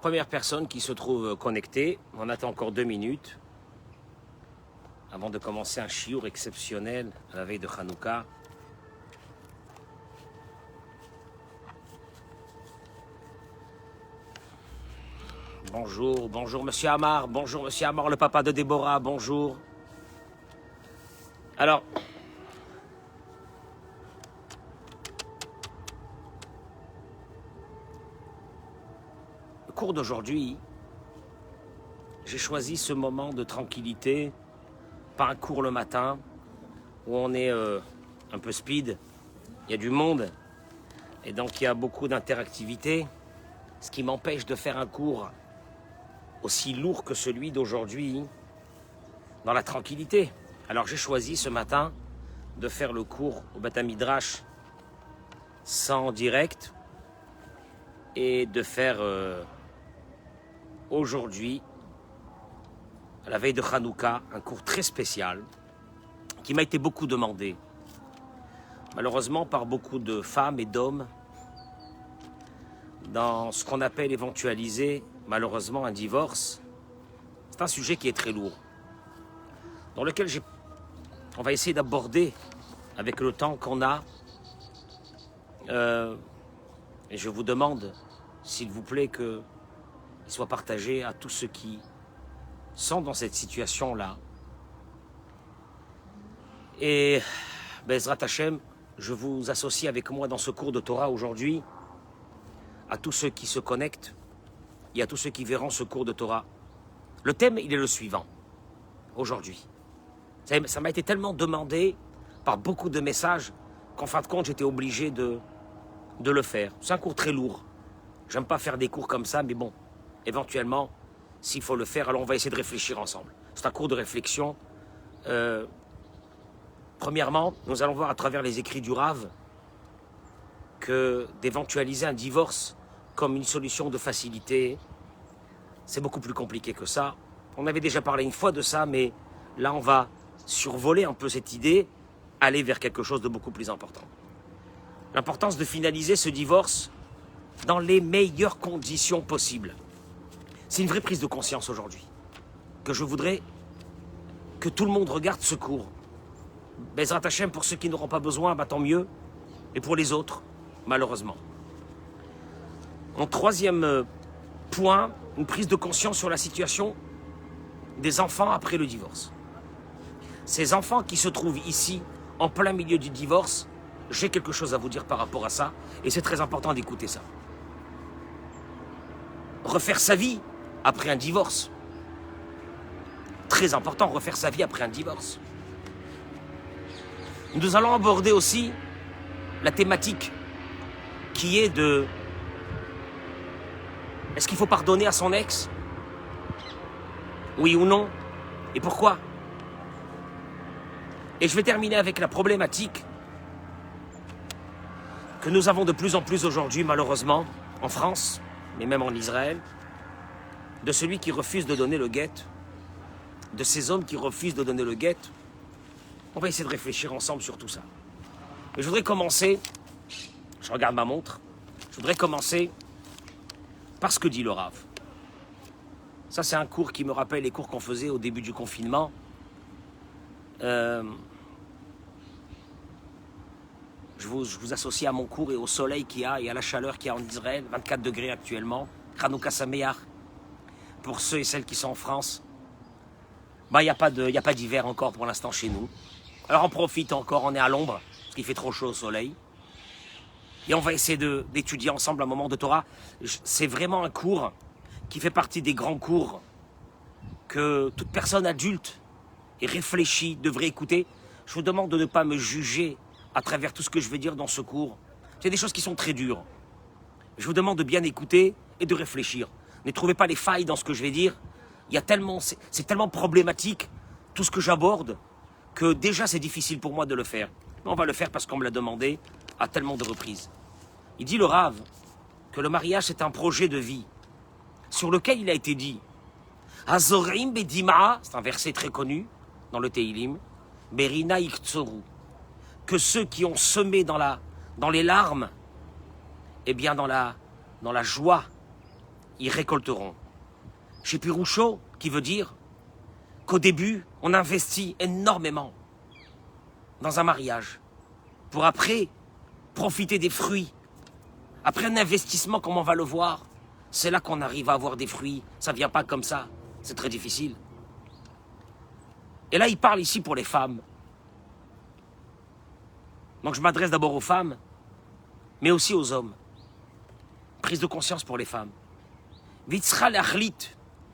Première personne qui se trouve connectée. On attend encore 2 minutes avant de commencer un chiour exceptionnel à la veille de Hanouka. Bonjour, bonjour Monsieur Amar, bonjour Monsieur Amar, le papa de Déborah, bonjour. Alors, le cours d'aujourd'hui, j'ai choisi ce moment de tranquillité, pas un cours le matin, où on est un peu speed, il y a du monde, et donc il y a beaucoup d'interactivité, ce qui m'empêche de faire un cours aussi lourd que celui d'aujourd'hui, dans la tranquillité. Alors j'ai choisi ce matin de faire le cours au Beth Midrash sans direct et de faire aujourd'hui, à la veille de Hanouka, un cours très spécial qui m'a été beaucoup demandé, malheureusement par beaucoup de femmes et d'hommes, dans ce qu'on appelle éventualiser malheureusement un divorce. C'est un sujet qui est très lourd, dans lequel on va essayer d'aborder avec le temps qu'on a. Et je vous demande, s'il vous plaît, qu'il soit partagé à tous ceux qui sont dans cette situation-là. Et Bezrat Hashem, je vous associe avec moi dans ce cours de Torah aujourd'hui, à tous ceux qui se connectent et à tous ceux qui verront ce cours de Torah. Le thème, il est le suivant, aujourd'hui. Ça m'a été tellement demandé par beaucoup de messages qu'en fin de compte, j'étais obligé de le faire. C'est un cours très lourd. J'aime pas faire des cours comme ça, mais bon, éventuellement, s'il faut le faire, alors on va essayer de réfléchir ensemble. C'est un cours de réflexion. Premièrement, nous allons voir à travers les écrits du Rav que d'éventualiser un divorce comme une solution de facilité, c'est beaucoup plus compliqué que ça. On avait déjà parlé une fois de ça, mais là on va survoler un peu cette idée, aller vers quelque chose de beaucoup plus important. L'importance de finaliser ce divorce dans les meilleures conditions possibles. C'est une vraie prise de conscience aujourd'hui, que je voudrais que tout le monde regarde ce cours. Bezrat Hashem, pour ceux qui n'auront pas besoin, bah tant mieux, et pour les autres, malheureusement. Mon troisième point, une prise de conscience sur la situation des enfants après le divorce. Ces enfants qui se trouvent ici, en plein milieu du divorce, j'ai quelque chose à vous dire par rapport à ça, et c'est très important d'écouter ça. Refaire sa vie après un divorce. Très important, refaire sa vie après un divorce. Nous allons aborder aussi la thématique qui est de... Est-ce qu'il faut pardonner à son ex? Oui ou non? Et pourquoi? Et je vais terminer avec la problématique que nous avons de plus en plus aujourd'hui, malheureusement, en France, mais même en Israël, de celui qui refuse de donner le guet, de ces hommes qui refusent de donner le guet. On va essayer de réfléchir ensemble sur tout ça. Et je voudrais commencer, je regarde ma montre, je voudrais commencer par ce que dit le Rav. Ça, c'est un cours qui me rappelle les cours qu'on faisait au début du confinement. Je vous associe à mon cours et au soleil qu'il y a et à la chaleur qu'il y a en Israël, 24 degrés actuellement. Hanouka Sameach. Pour ceux et celles qui sont en France, bah, il n'y a pas d'hiver encore pour l'instant chez nous. Alors on profite encore, on est à l'ombre, parce qu'il fait trop chaud au soleil. Et on va essayer d'étudier ensemble un moment de Torah. C'est vraiment un cours qui fait partie des grands cours que toute personne adulte et réfléchie devrait écouter. Je vous demande de ne pas me juger à travers tout ce que je vais dire dans ce cours. C'est des choses qui sont très dures. Je vous demande de bien écouter et de réfléchir. Ne trouvez pas les failles dans ce que je vais dire. C'est tellement problématique, tout ce que j'aborde, que déjà c'est difficile pour moi de le faire. Mais on va le faire parce qu'on me l'a demandé à tellement de reprises. Il dit le Rav que le mariage c'est un projet de vie sur lequel il a été dit Hazorim bedima, c'est un verset très connu dans le Teilim, Berina iktsoru, que ceux qui ont semé dans les larmes, eh bien dans la joie, ils récolteront. Chez Pirouchot, qui veut dire qu'au début, on investit énormément dans un mariage pour après profiter des fruits. Après un investissement, comme on va le voir, c'est là qu'on arrive à avoir des fruits. Ça ne vient pas comme ça. C'est très difficile. Et là, il parle ici pour les femmes. Donc je m'adresse d'abord aux femmes, mais aussi aux hommes. Prise de conscience pour les femmes. Vitzra l'achlit.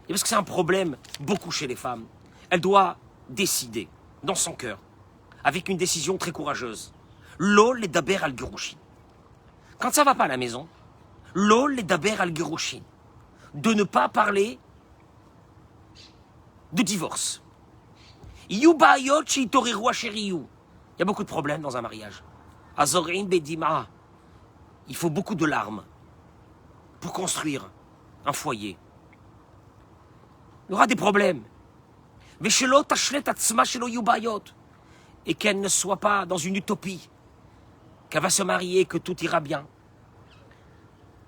Et parce que c'est un problème beaucoup chez les femmes. Elle doit décider, dans son cœur, avec une décision très courageuse. Lo le daber al girushin. Quand ça va pas à la maison, lo le daber al girushin. De ne pas parler de divorce. Il y a beaucoup de problèmes dans un mariage. Azorin bedima. Il faut beaucoup de larmes pour construire un foyer. Il y aura des problèmes. Et qu'elle ne soit pas dans une utopie, qu'elle va se marier, que tout ira bien.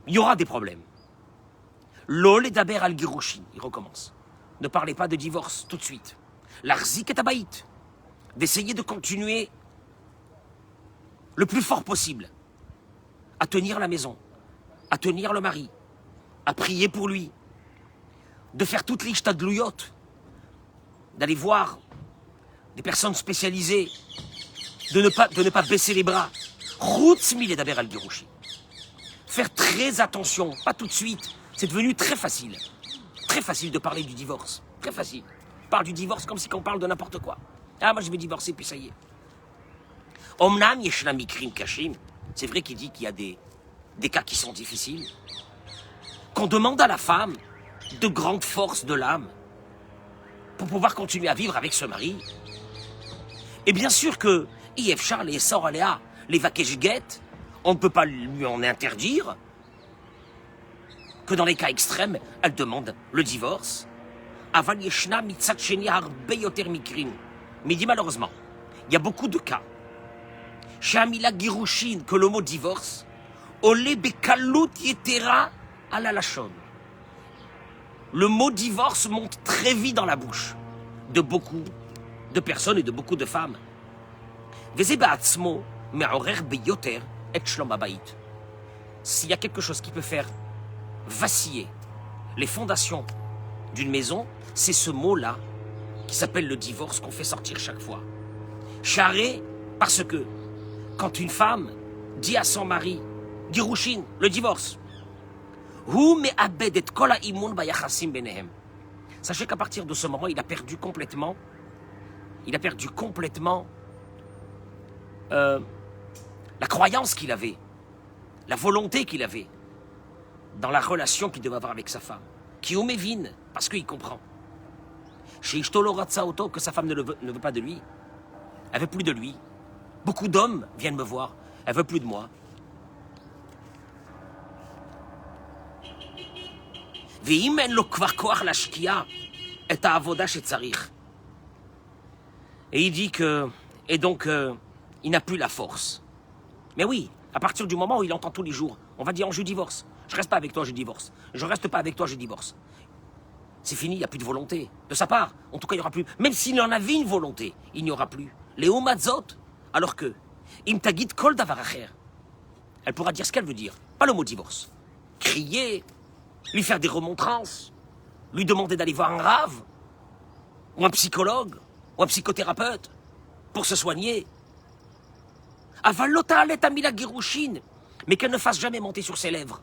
Il y aura des problèmes. Lo le daber al girushin. Il recommence. Ne parlez pas de divorce tout de suite. L'arzik et abaït. D'essayer de continuer le plus fort possible à tenir la maison, à tenir le mari, à prier pour lui, de faire toutes les shtadlouyot, d'aller voir des personnes spécialisées, de ne pas baisser les bras. Routzmi et daber al girushin. Faire très attention, pas tout de suite. C'est devenu très facile. Très facile de parler du divorce. Très facile. On parle du divorce comme si on parle de n'importe quoi. Ah, moi je vais divorcer, puis ça y est. Omnam yeshna mikrim kashim. C'est vrai qu'il dit qu'il y a des cas qui sont difficiles. Qu'on demande à la femme de grande force de l'âme pour pouvoir continuer à vivre avec ce mari. Et bien sûr que Yefchar les sort aléa, les vakeshget, on ne peut pas lui en interdire. Que dans les cas extrêmes, elle demande le divorce. Aval yeshna mitzat sheni harbe yoter mikrim. Mais il dit malheureusement, il y a beaucoup de cas. Chez Amila Girushin, que le mot divorce, ole bekalut yetera ala lachon. Le mot divorce monte très vite dans la bouche de beaucoup de personnes et de beaucoup de femmes. Veze ba'atzmo me'orer beyoter et shlom habayit. S'il y a quelque chose qui peut faire vaciller les fondations d'une maison, c'est ce mot-là qui s'appelle le divorce qu'on fait sortir chaque fois. Charé, parce que quand une femme dit à son mari, Girushin, le divorce, sachez qu'à partir de ce moment, il a perdu complètement la croyance qu'il avait, la volonté qu'il avait dans la relation qu'il devait avoir avec sa femme. Qui omévine, parce qu'il comprend. Chez Ishtoloratsaoto, que sa femme ne veut pas de lui, elle veut plus de lui. Beaucoup d'hommes viennent me voir, elle veut plus de moi. Et il dit que, il n'a plus la force. Mais oui, à partir du moment où il entend tous les jours, on va dire je divorce. Je reste pas avec toi, je divorce. Je reste pas avec toi, je divorce. C'est fini, il n'y a plus de volonté. De sa part, en tout cas, il n'y aura plus. Même s'il en avait une volonté, il n'y aura plus. Les homazot, alors que, imtagit kol davar acher. Elle pourra dire ce qu'elle veut dire, pas le mot divorce. Crier, lui faire des remontrances, lui demander d'aller voir un rave, ou un psychologue, ou un psychothérapeute, pour se soigner. Avalota alet amila girushin, mais qu'elle ne fasse jamais monter sur ses lèvres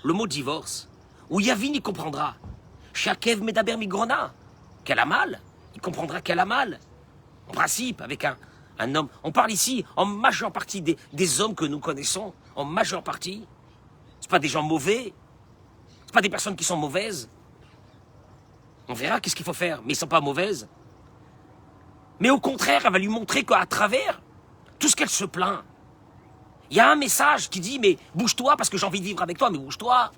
le mot divorce, où Yavin y comprendra. Shakev medaber migrona, qu'elle a mal, il comprendra qu'elle a mal. En principe, avec un homme. On parle ici en majeure partie des hommes que nous connaissons, en majeure partie. Ce pas des gens mauvais, ce pas des personnes qui sont mauvaises. On verra qu'est-ce qu'il faut faire, mais ils ne sont pas mauvaises. Mais au contraire, elle va lui montrer qu'à travers tout ce qu'elle se plaint, il y a un message qui dit, mais bouge-toi parce que j'ai envie de vivre avec toi, mais bouge-toi.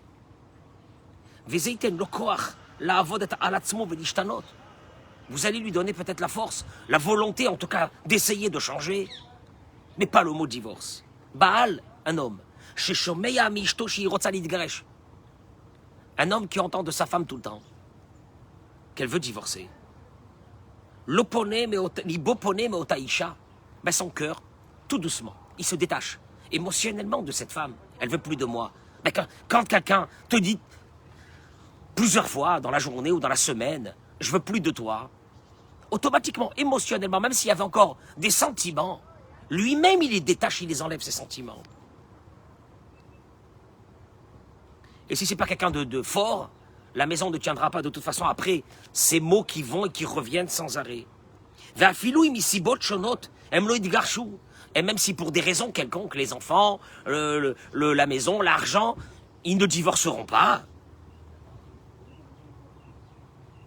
Vous allez lui donner peut-être la force, la volonté en tout cas d'essayer de changer, mais pas le mot divorce. Baal, un homme. Un homme qui entend de sa femme tout le temps qu'elle veut divorcer. L'ibopone meotaisha, ben son cœur, tout doucement, il se détache émotionnellement de cette femme. Elle veut plus de moi. Ben quand quelqu'un te dit plusieurs fois dans la journée ou dans la semaine, je veux plus de toi, automatiquement, émotionnellement, même s'il y avait encore des sentiments, lui-même il les détache, il les enlève, ces sentiments. Et si c'est pas quelqu'un de fort, la maison ne tiendra pas de toute façon après ces mots qui vont et qui reviennent sans arrêt. Et même si pour des raisons quelconques, les enfants, la maison, l'argent, ils ne divorceront pas.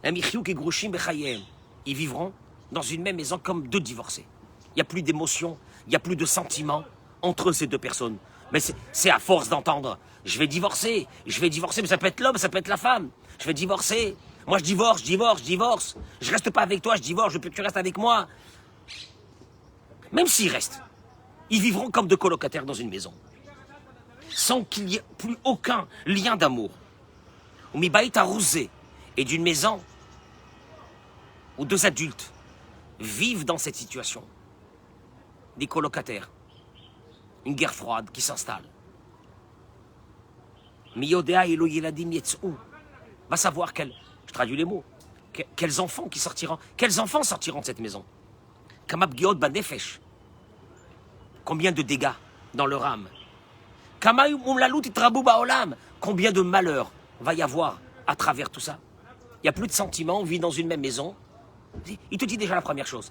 Ils vivront dans une même maison comme deux divorcés. Il n'y a plus d'émotion, il n'y a plus de sentiments entre ces deux personnes. Mais c'est à force d'entendre, je vais divorcer, mais ça peut être l'homme, ça peut être la femme. Je vais divorcer, moi je divorce. Je reste pas avec toi, je divorce, je veux que tu restes avec moi. Même s'ils restent, ils vivront comme deux colocataires dans une maison. Sans qu'il y ait plus aucun lien d'amour. Ou mibaït arrousé, et d'une maison où deux adultes vivent dans cette situation. Des colocataires. Une guerre froide qui s'installe. Miyodea elo yeladim yetzou. Va savoir je traduis les mots, quels enfants sortiront de cette maison. Kamab giod banefesh. Combien de dégâts dans leur âme. Kamayu mumlalut itrabu baolam. Combien de malheurs va y avoir à travers tout ça. Il n'y a plus de sentiments, on vit dans une même maison. Il te dit déjà la première chose.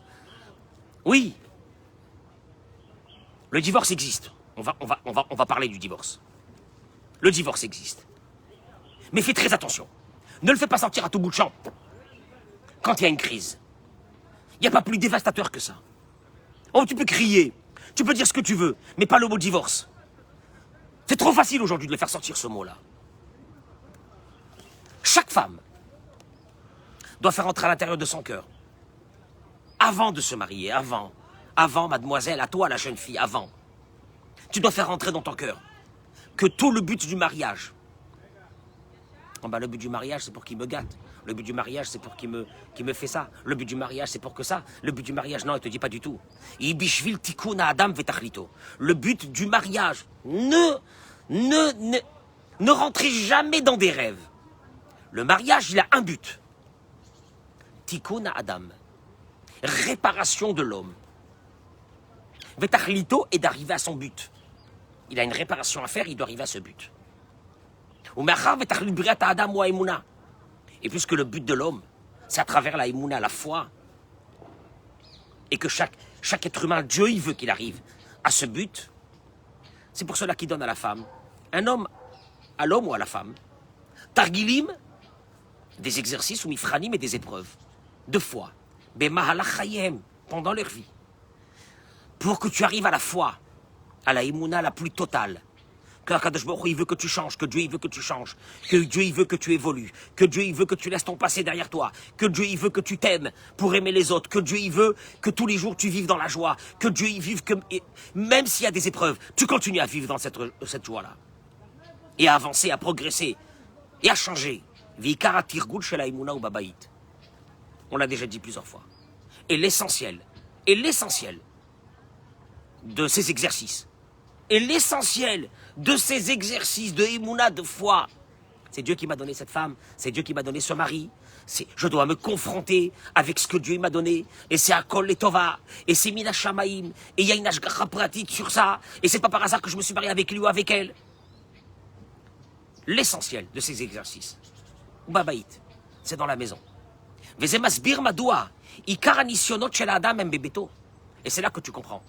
Oui, le divorce existe. On va parler du divorce. Le divorce existe. Mais fais très attention. Ne le fais pas sortir à tout bout de champ. Quand il y a une crise. Il n'y a pas plus dévastateur que ça. Oh, tu peux crier, tu peux dire ce que tu veux, mais pas le mot divorce. C'est trop facile aujourd'hui de le faire sortir, ce mot-là. Chaque femme doit faire entrer à l'intérieur de son cœur. Avant de se marier, avant, mademoiselle, à toi la jeune fille, avant. Tu dois faire entrer dans ton cœur que tout le but du mariage, oh ben, le but du mariage c'est pour qu'il me gâte, le but du mariage c'est pour qu'il me fait ça, le but du mariage c'est pour que ça, le but du mariage non, il te dit pas du tout. Le but du mariage, ne rentrez jamais dans des rêves. Le mariage il a un but. Tikkun Adam. Réparation de l'homme. Vetachlito est d'arriver à son but. Il a une réparation à faire, il doit arriver à ce but. Et puisque le but de l'homme, c'est à travers la émouna, la foi, et que chaque être humain, Dieu, il veut qu'il arrive à ce but, c'est pour cela qu'il donne à la femme, un homme à l'homme ou à la femme, targilim, des exercices, ou mifranim et des épreuves, de foi, pendant leur vie, pour que tu arrives à la foi, à la émouna la plus totale, que Akadosh Baruch Hu, il veut que tu changes, que Dieu il veut que tu changes, que Dieu il veut que tu évolues, que Dieu il veut que tu laisses ton passé derrière toi, que Dieu il veut que tu t'aimes pour aimer les autres, que Dieu il veut que tous les jours tu vives dans la joie, que Dieu il vive que même s'il y a des épreuves, tu continues à vivre dans cette joie-là. Et à avancer, à progresser, et à changer. On l'a déjà dit plusieurs fois. Et l'essentiel de ces exercices, et l'essentiel de ces exercices de émouna, de foi, c'est Dieu qui m'a donné cette femme, c'est Dieu qui m'a donné ce mari, je dois me confronter avec ce que Dieu m'a donné, et c'est Akol et Tova, et c'est Mina Shamaim, et il y a une ashgacha pratique sur ça, et c'est pas par hasard que je me suis marié avec lui ou avec elle. L'essentiel de ces exercices, Babaït, c'est dans la maison. Et c'est là que tu comprends.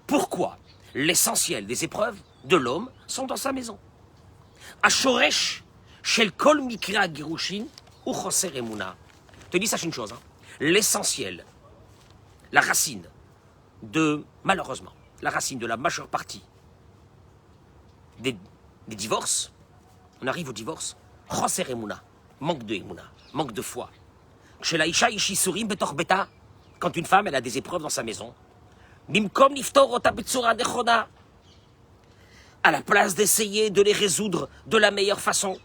Pourquoi l'essentiel des épreuves de l'homme sont dans sa maison. Ashoresh shel kol mikra girushin ou choser emuna. Te dis, sache une chose, hein. L'essentiel, la racine malheureusement, la racine de la majeure partie des divorces, on arrive au divorce, choser emuna, manque de emuna, manque de foi. Chez la isha ishisurim betor beta, quand une femme elle a des épreuves dans sa maison, Bimkom niftor ota betsura nechona, à la place d'essayer de les résoudre de la meilleure façon,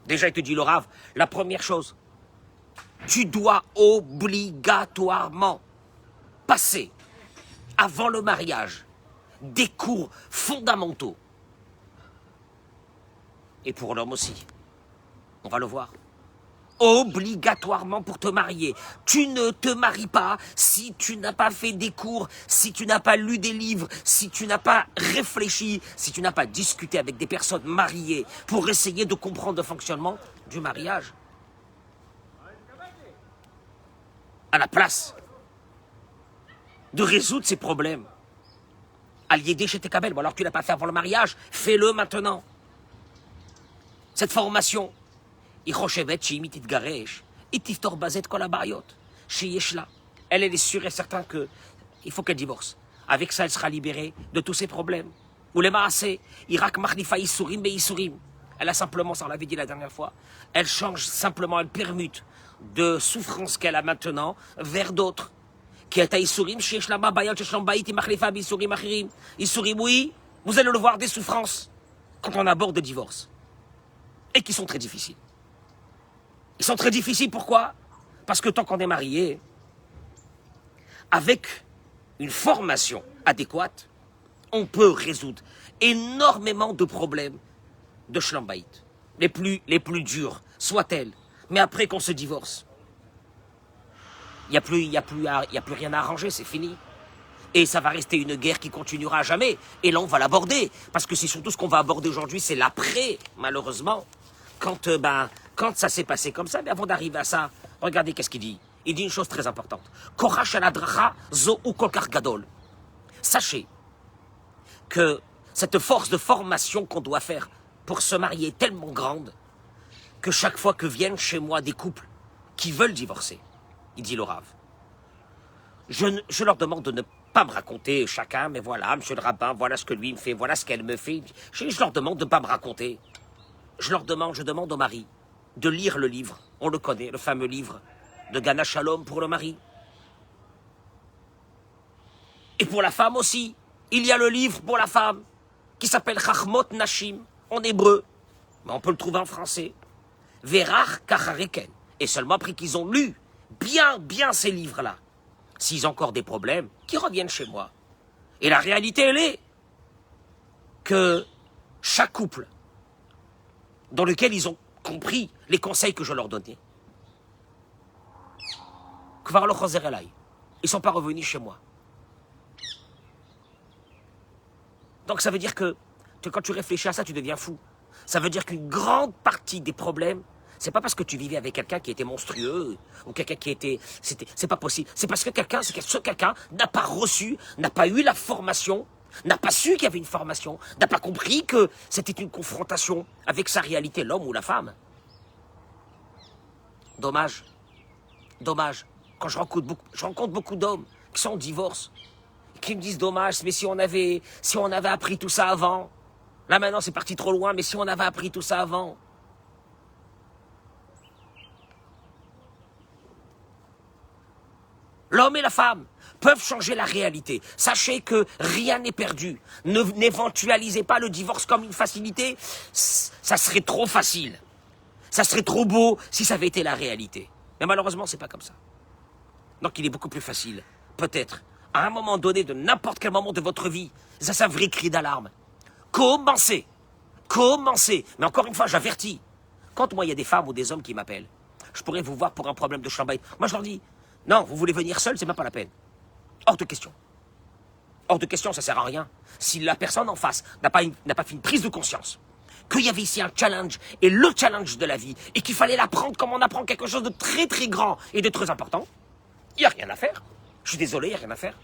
Déjà, il te dit le Rav, la première chose, tu dois obligatoirement passer, avant le mariage, des cours fondamentaux. Et pour l'homme aussi. On va le voir. Obligatoirement pour te marier. Tu ne te maries pas si tu n'as pas fait des cours, si tu n'as pas lu des livres, si tu n'as pas réfléchi, si tu n'as pas discuté avec des personnes mariées pour essayer de comprendre le fonctionnement du mariage. À la place de résoudre ces problèmes, allié chez tes kabel, bon alors tu ne l'as pas fait avant le mariage, fais-le maintenant. Cette formation, elle est sûre et certaine qu'il faut qu'elle divorce. Avec ça, elle sera libérée de tous ses problèmes. Elle a simplement, ça on l'avait dit la dernière fois, elle change simplement, elle permute de souffrances qu'elle a maintenant vers d'autres. Oui, vous allez le voir, des souffrances quand on aborde le divorce. Et qui sont très difficiles. Ils sont très difficiles, pourquoi? Parce que tant qu'on est marié, avec une formation adéquate, on peut résoudre énormément de problèmes de schlambaït. Les plus durs, soient-elles. Mais après qu'on se divorce, il n'y a plus rien à arranger, c'est fini. Et ça va rester une guerre qui continuera à jamais. Et là, on va l'aborder. Parce que c'est surtout ce qu'on va aborder aujourd'hui, c'est l'après, malheureusement. Quand ça s'est passé comme ça, mais avant d'arriver à ça, regardez qu'est-ce qu'il dit. Il dit une chose très importante. Korash al-adracha zo u kolkar gadol. Sachez que cette force de formation qu'on doit faire pour se marier est tellement grande que chaque fois que viennent chez moi des couples qui veulent divorcer, il dit le Rav, je leur demande de ne pas me raconter chacun, mais voilà, monsieur le rabbin, voilà ce que lui me fait, voilà ce qu'elle me fait. Je leur demande de ne pas me raconter. Je demande au mari de lire le livre, on le connaît, le fameux livre de Gana Shalom pour le mari. Et pour la femme aussi, il y a le livre pour la femme qui s'appelle Chachmot Nashim en hébreu, mais on peut le trouver en français. Verach Kachareken. Et seulement après qu'ils ont lu bien ces livres-là, s'ils ont encore des problèmes, qu'ils reviennent chez moi. Et la réalité, elle est que chaque couple dans lequel ils ont compris les conseils que je leur donnais, ils ne sont pas revenus chez moi. Donc ça veut dire que quand tu réfléchis à ça, tu deviens fou. Ça veut dire qu'une grande partie des problèmes, c'est pas parce que tu vivais avec quelqu'un qui était monstrueux, ou quelqu'un qui était... C'est pas possible. C'est parce que quelqu'un n'a pas reçu, n'a pas eu la formation, n'a pas su qu'il y avait une formation, n'a pas compris que c'était une confrontation avec sa réalité, l'homme ou la femme. Dommage. Quand je rencontre beaucoup d'hommes qui sont en divorce, qui me disent dommage, mais si on avait appris tout ça avant, là maintenant c'est parti trop loin, mais si on avait appris tout ça avant. L'homme et la femme peuvent changer la réalité. Sachez que rien n'est perdu. N'éventualisez pas le divorce comme une facilité. Ça serait trop facile. Ça serait trop beau si ça avait été la réalité. Mais malheureusement, c'est pas comme ça. Donc il est beaucoup plus facile, peut-être, à un moment donné, de n'importe quel moment de votre vie, ça c'est un vrai cri d'alarme. Commencez. Mais encore une fois, j'avertis. Quand moi, il y a des femmes ou des hommes qui m'appellent, je pourrais vous voir pour un problème de chambaï. Moi, je leur dis, non, vous voulez venir seul, c'est même pas la peine. Hors de question. Hors de question, ça sert à rien. Si la personne en face n'a pas fait une prise de conscience, qu'il y avait ici un challenge, et le challenge de la vie, et qu'il fallait l'apprendre comme on apprend quelque chose de très très grand et de très important, il n'y a rien à faire. Je suis désolé, il n'y a rien à faire.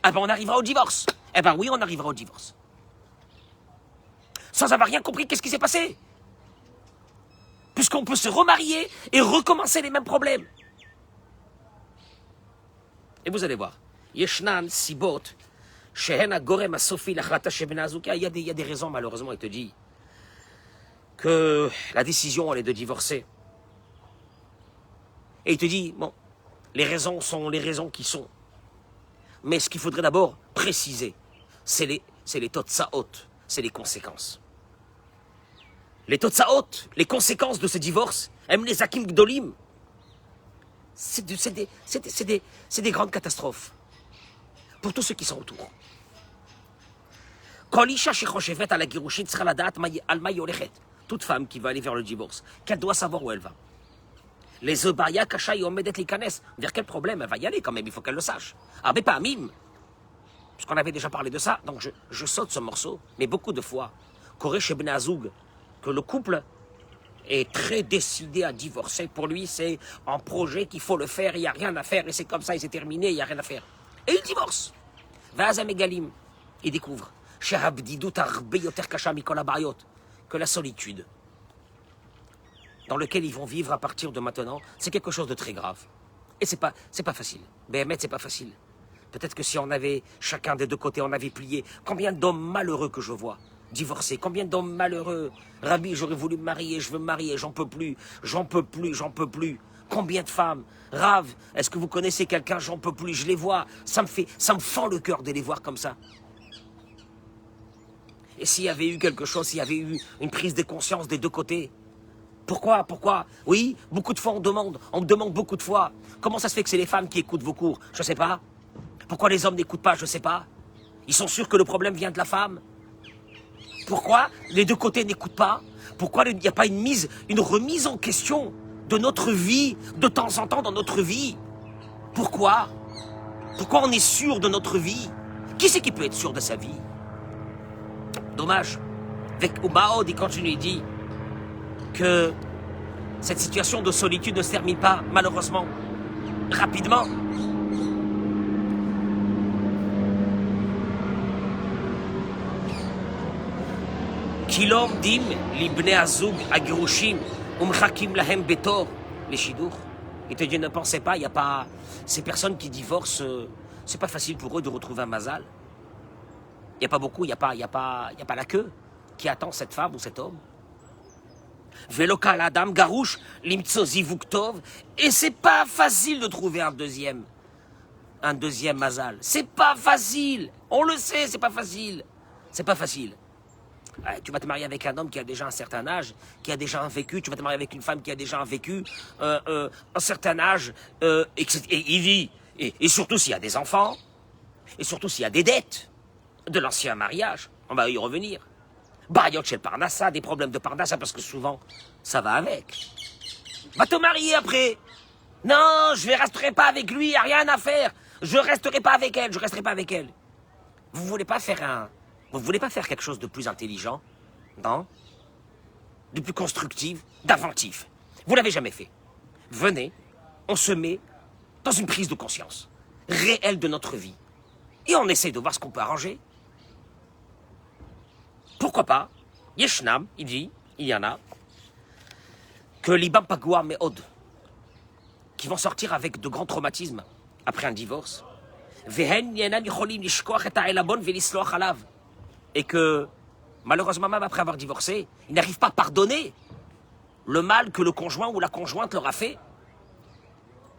Ah ben on arrivera au divorce. Eh ben oui, on arrivera au divorce. Sans avoir rien compris, qu'est-ce qui s'est passé? Puisqu'on peut se remarier et recommencer les mêmes problèmes. Et vous allez voir. Yeshnan Sibot, Shehena Gorem Asofi, Lachrata Shebena Azuka, il y a des raisons, malheureusement, il te dit que la décision, elle est de divorcer. Et il te dit, bon, les raisons sont les raisons qui sont. Mais ce qu'il faudrait d'abord préciser, c'est les totsaot, c'est les conséquences. Les totsaot, les conséquences de ce divorce, même les hakim gdolim, c'est des grandes catastrophes pour tous ceux qui sont autour. Toute femme qui va aller vers le divorce, qu'elle doit savoir où elle va. Les Obaya Kasha Yomedet Likanes, vers quel problème elle va y aller quand même, il faut qu'elle le sache. Ah, mais pas Mim, puisqu'on avait déjà parlé de ça, donc je saute ce morceau, mais beaucoup de fois, Koresh Ibn Azoug, que le couple est très décidé à divorcer. Pour lui, c'est un projet qu'il faut le faire, il n'y a rien à faire, et c'est comme ça, et c'est terminé, il n'y a rien à faire. Et il divorce. Vazam Egalim, il découvre que la solitude dans laquelle ils vont vivre à partir de maintenant, c'est quelque chose de très grave. Et c'est pas facile. Béhémet, c'est pas facile. Peut-être que si on avait, chacun des deux côtés, on avait plié, combien d'hommes malheureux que je vois, divorcés, combien d'hommes malheureux, Rabbi, j'aurais voulu me marier, je veux me marier, j'en peux plus, j'en peux plus, j'en peux plus. Combien de femmes, Rav, est-ce que vous connaissez quelqu'un, j'en peux plus, je les vois, ça me fend le cœur de les voir comme ça. Et s'il y avait eu quelque chose, s'il y avait eu une prise de conscience des deux côtés, pourquoi? Oui, beaucoup de fois on me demande beaucoup de fois, comment ça se fait que c'est les femmes qui écoutent vos cours? Je sais pas. Pourquoi les hommes n'écoutent pas? Je sais pas. Ils sont sûrs que le problème vient de la femme. Pourquoi les deux côtés n'écoutent pas? Pourquoi il n'y a pas une remise en question de notre vie, de temps en temps dans notre vie? Pourquoi on est sûr de notre vie? Qui c'est qui peut être sûr de sa vie? Dommage. Avec Ubaod, il continue, il dit que cette situation de solitude ne se termine pas, malheureusement, rapidement. Kilom dim libne azug agirushim umchakim lahem betor les shidur. Il te dit ne pensez pas, il y a pas ces personnes qui divorcent, c'est pas facile pour eux de retrouver un mazal. Il n'y a pas beaucoup, il n'y a pas la queue qui attend cette femme ou cet homme. Velokal Adam Garouche, Limtsozi Vuktov, et c'est pas facile de trouver un deuxième mazal. C'est pas facile. On le sait, c'est pas facile. C'est pas facile. Ouais, tu vas te marier avec un homme qui a déjà un certain âge, qui a déjà un vécu. Tu vas te marier avec une femme qui a déjà un vécu, un certain âge, et surtout s'il y a des enfants, et surtout s'il y a des dettes de l'ancien mariage. On va y revenir. Bariot chez le Parnassa, des problèmes de Parnassa, parce que souvent, ça va avec. Va te marier après. Non, je ne resterai pas avec lui, il n'y a rien à faire. Je ne resterai pas avec elle, je ne resterai pas avec elle. Vous ne voulez pas faire quelque chose de plus intelligent, non? De plus constructif, d'inventif. Vous ne l'avez jamais fait. Venez, on se met dans une prise de conscience réelle de notre vie. Et on essaie de voir ce qu'on peut arranger. Pourquoi pas? Yeshnam, il dit, il y en a, que l'Ibam Pagua Meod, qui vont sortir avec de grands traumatismes après un divorce, et que, malheureusement, même après avoir divorcé, ils n'arrivent pas à pardonner le mal que le conjoint ou la conjointe leur a fait,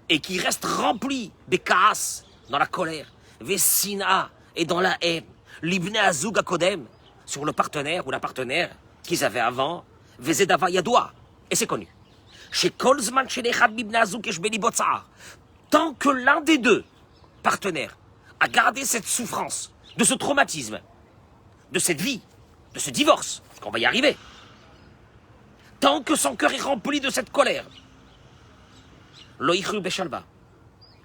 et qui restent remplis des kaas, dans la colère, vesina, et dans la haine, l'ibne azug akodem, sur le partenaire ou la partenaire qu'ils avaient avant, Vezedava Yadoua. Et c'est connu. Chez Kolzman, chez les Khadbib Nazouk et Shbeli Botsar, tant que l'un des deux partenaires a gardé cette souffrance, de ce traumatisme, de cette vie, de ce divorce, parce qu'on va y arriver, tant que son cœur est rempli de cette colère, Loïchru Beshalva,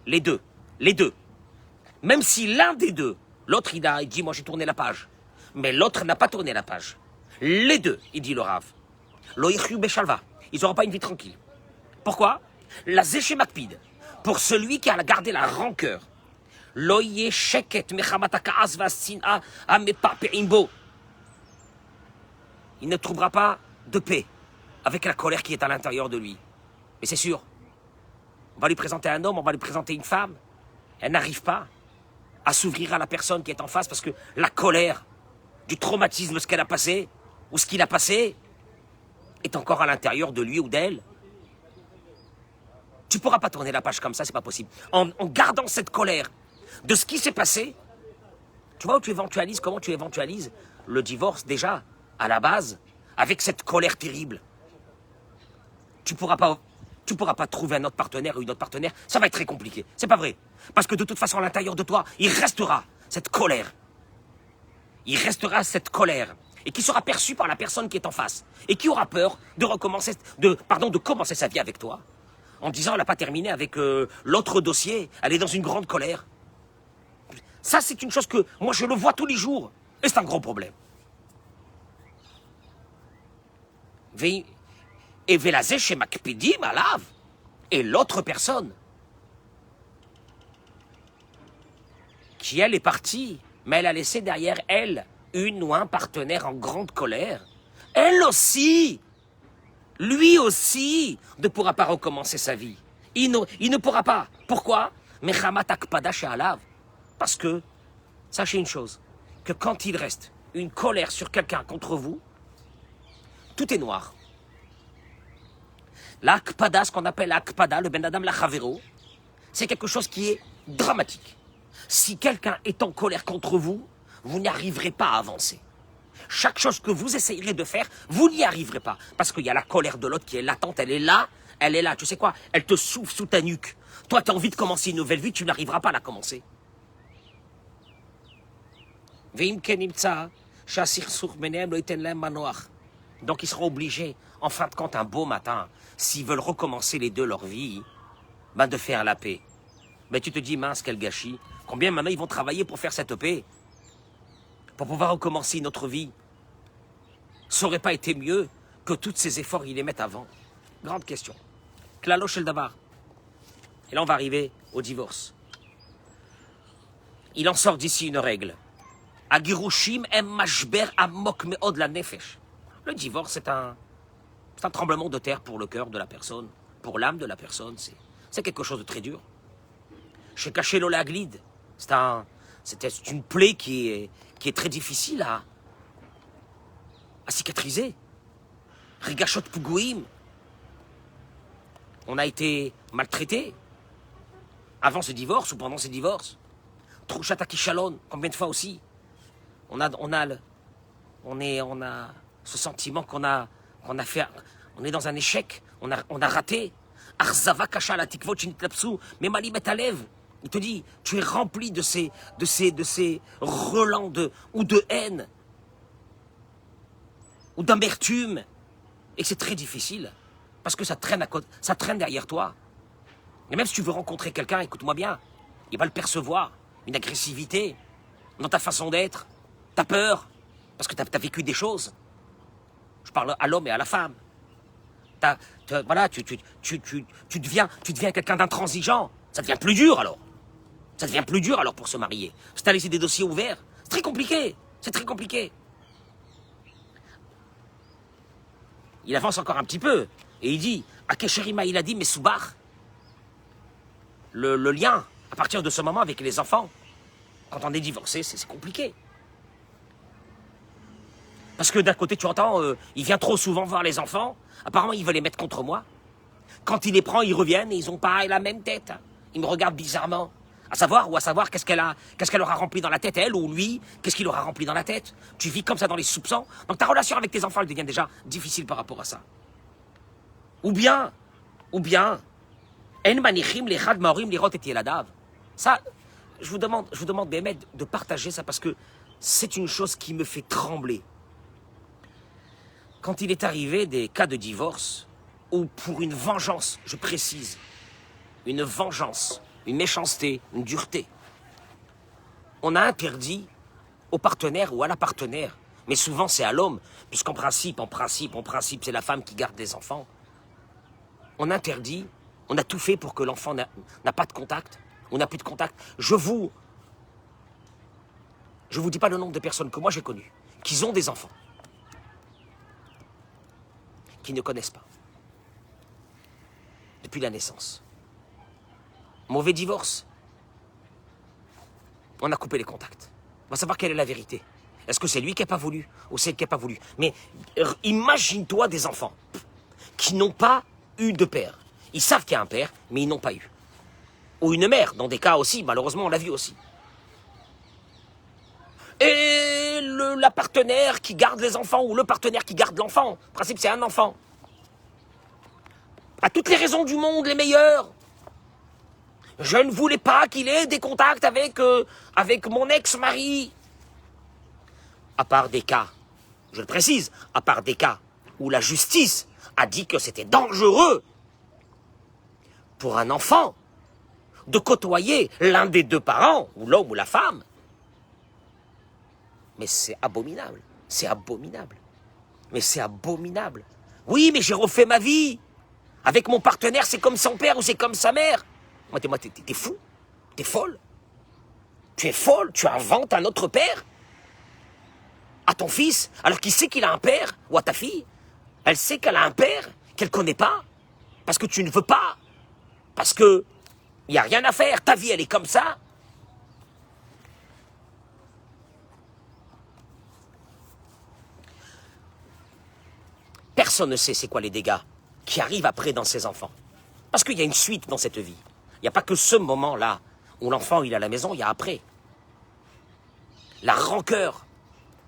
les deux, même si l'un des deux, l'autre il dit moi j'ai tourné la page, mais l'autre n'a pas tourné la page. Les deux, il dit le Rav. Loïchru Beshalva. Ils n'auront pas une vie tranquille. Pourquoi? La Zéché Makpid. Pour celui qui a gardé la rancœur. Loïe Sheket Mechamatakaas Vasina Amepa Peimbo. Il ne trouvera pas de paix avec la colère qui est à l'intérieur de lui. Mais c'est sûr. On va lui présenter un homme, on va lui présenter une femme. Elle n'arrive pas à s'ouvrir à la personne qui est en face parce que la colère du traumatisme, ce qu'elle a passé, ou ce qu'il a passé, est encore à l'intérieur de lui ou d'elle. Tu ne pourras pas tourner la page comme ça, c'est pas possible. En gardant cette colère de ce qui s'est passé, tu vois où tu éventualises, comment tu éventualises le divorce déjà, à la base, avec cette colère terrible, tu pourras pas trouver un autre partenaire ou une autre partenaire, ça va être très compliqué. C'est pas vrai. Parce que de toute façon, à l'intérieur de toi, il restera cette colère. Il restera cette colère. Et qui sera perçue par la personne qui est en face. Et qui aura peur de commencer sa vie avec toi. En disant, elle n'a pas terminé avec l'autre dossier, elle est dans une grande colère. Ça, c'est une chose que moi, je le vois tous les jours. Et c'est un gros problème. Et Velazé chez Makpidi, Malav. Et l'autre personne, qui elle est partie, mais elle a laissé derrière elle une ou un partenaire en grande colère. Elle aussi, lui aussi, ne pourra pas recommencer sa vie. Il ne pourra pas. Pourquoi? Parce que, sachez une chose, que quand il reste une colère sur quelqu'un contre vous, tout est noir. L'akpada, ce qu'on appelle l'akpada, le ben adam lachavero, c'est quelque chose qui est dramatique. Si quelqu'un est en colère contre vous, vous n'y arriverez pas à avancer. Chaque chose que vous essayerez de faire, vous n'y arriverez pas. Parce qu'il y a la colère de l'autre qui est latente, elle est là. Tu sais quoi? Elle te souffle sous ta nuque. Toi, tu as envie de commencer une nouvelle vie, tu n'arriveras pas à la commencer. Donc ils seront obligés, en fin de compte, un beau matin, s'ils veulent recommencer les deux leur vie, de faire la paix. Mais tu te dis, mince, quel gâchis. Combien maintenant ils vont travailler pour faire cette paix? Pour pouvoir recommencer une autre vie. Ça n'aurait pas été mieux que tous ces efforts, ils les mettent avant? Grande question. Klalo shel davar. Et là, on va arriver au divorce. Il en sort d'ici une règle. Agirushim em mashber amok meod la nefesh. Le divorce, c'est un tremblement de terre pour le cœur de la personne, pour l'âme de la personne. C'est quelque chose de très dur. Chez Kachelo la glide, c'est une plaie qui est très difficile à cicatriser. Rigashot Puguim. On a été maltraité avant ce divorce ou pendant ce divorce. Trouchata Kishalon, combien de fois aussi? On a ce sentiment qu'on est dans un échec, on a raté. Arzava Kasha la Tikvot Chinitlapsu, mais Mali Metalev. Il te dit, tu es rempli de ces relents ou de haine, ou d'amertume, et que c'est très difficile, parce que ça traîne derrière toi. Et même si tu veux rencontrer quelqu'un, écoute-moi bien, il va le percevoir, une agressivité dans ta façon d'être, t'as peur, parce que t'as vécu des choses. Je parle à l'homme et à la femme. Voilà, tu deviens quelqu'un d'intransigeant. Ça devient plus dur alors. Ça devient plus dur alors pour se marier. Si t'as laissé des dossiers ouverts, c'est très compliqué. C'est très compliqué. Il avance encore un petit peu. Et il dit, Akesherima, il a dit, mais Soubar, le lien, à partir de ce moment avec les enfants, quand on est divorcé, c'est compliqué. Parce que d'un côté, tu entends, il vient trop souvent voir les enfants. Apparemment, il veut les mettre contre moi. Quand il les prend, ils reviennent et ils ont pas la même tête. Ils me regardent bizarrement. À savoir qu'est-ce qu'elle aura rempli dans la tête, elle ou lui, qu'est-ce qu'il aura rempli dans la tête. Tu vis comme ça dans les soupçons. Donc ta relation avec tes enfants, elle devient déjà difficile par rapport à ça. Ou bien, En manichim lechad maorim lirot et yeladav. Ça, je vous demande Bémet de partager ça parce que c'est une chose qui me fait trembler. Quand il est arrivé des cas de divorce, où pour une vengeance, je précise, une vengeance, une méchanceté, une dureté, on a interdit au partenaire ou à la partenaire, mais souvent c'est à l'homme, puisqu'en principe, c'est la femme qui garde les enfants. On interdit, on a tout fait pour que l'enfant n'a pas de contact, ou n'a plus de contact. Je vous dis pas le nombre de personnes que moi j'ai connues, qui ont des enfants, qui ne connaissent pas, depuis la naissance. Mauvais divorce. On a coupé les contacts. On va savoir quelle est la vérité. Est-ce que c'est lui qui n'a pas voulu ou c'est elle qui n'a pas voulu? Mais imagine-toi des enfants qui n'ont pas eu de père. Ils savent qu'il y a un père, mais ils n'ont pas eu. Ou une mère, dans des cas aussi, malheureusement on l'a vu aussi. et la partenaire qui garde les enfants ou le partenaire qui garde l'enfant. En principe, c'est un enfant. À toutes les raisons du monde, les meilleures. Je ne voulais pas qu'il ait des contacts avec mon ex-mari. À part des cas, je le précise, à part des cas où la justice a dit que c'était dangereux pour un enfant de côtoyer l'un des deux parents, ou l'homme ou la femme. Mais c'est abominable. C'est abominable. Mais c'est abominable. Oui, mais j'ai refait ma vie. Avec mon partenaire, c'est comme son père ou c'est comme sa mère. Moi, t'es fou. T'es folle. Tu es folle. Tu inventes un autre père à ton fils, alors qu'il sait qu'il a un père, ou à ta fille. Elle sait qu'elle a un père qu'elle ne connaît pas, parce que tu ne veux pas. Parce que il n'y a rien à faire. Ta vie, elle est comme ça. Personne ne sait c'est quoi les dégâts qui arrivent après dans ses enfants. Parce qu'il y a une suite dans cette vie. Il n'y a pas que ce moment-là où l'enfant il est à la maison, il y a après. La rancœur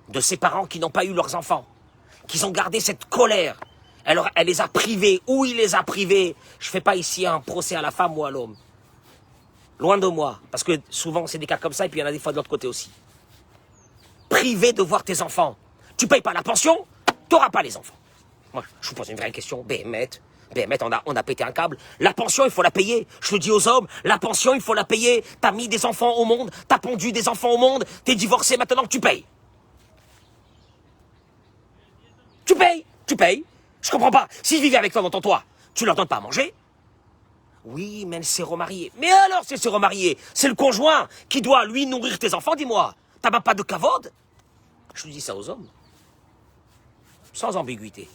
de ses parents qui n'ont pas eu leurs enfants, qui ont gardé cette colère. Alors, elle les a privés. Où il les a privés? Je ne fais pas ici un procès à la femme ou à l'homme. Loin de moi. Parce que souvent, c'est des cas comme ça, et puis il y en a des fois de l'autre côté aussi. Privé de voir tes enfants. Tu ne payes pas la pension, tu n'auras pas les enfants. Moi, je vous pose une vraie question. Béhémet, on a pété un câble. La pension, il faut la payer. Je te dis aux hommes, la pension, il faut la payer. T'as mis des enfants au monde, t'as pondu des enfants au monde, t'es divorcé maintenant, tu payes. Tu payes. Je comprends pas. S'ils vivaient avec toi dans ton toit, tu leur donnes pas à manger? Oui, mais elle s'est remariée. Mais alors, c'est se remarier. C'est le conjoint qui doit, lui, nourrir tes enfants, dis-moi. T'as même pas de cavode? Je lui dis ça aux hommes. Sans ambiguïté.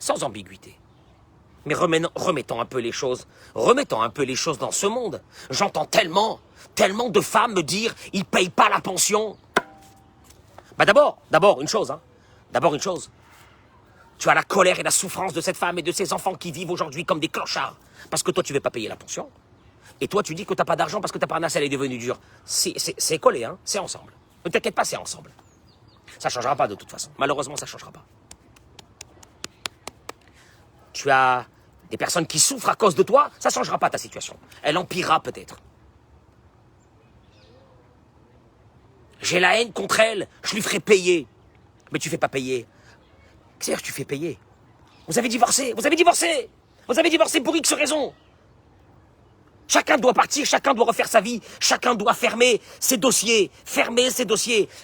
Sans ambiguïté. Mais remettons un peu les choses. Remettons un peu les choses dans ce monde. J'entends tellement de femmes me dire, ils payent pas la pension. Bah d'abord, une chose, hein. D'abord une chose. Tu as la colère et la souffrance de cette femme et de ses enfants qui vivent aujourd'hui comme des clochards. Parce que toi, tu ne veux pas payer la pension. Et toi, tu dis que tu n'as pas d'argent parce que ta parnasse, elle est devenue dure. C'est collé, hein. C'est ensemble. Ne t'inquiète pas, c'est ensemble. Ça ne changera pas de toute façon. Malheureusement, ça ne changera pas. Tu as des personnes qui souffrent à cause de toi, ça ne changera pas ta situation. Elle empirera peut-être. J'ai la haine contre elle, je lui ferai payer. Mais tu ne fais pas payer. C'est-à-dire que tu fais payer. Vous avez divorcé pour X raisons. Chacun doit partir, chacun doit refaire sa vie, chacun doit fermer ses dossiers.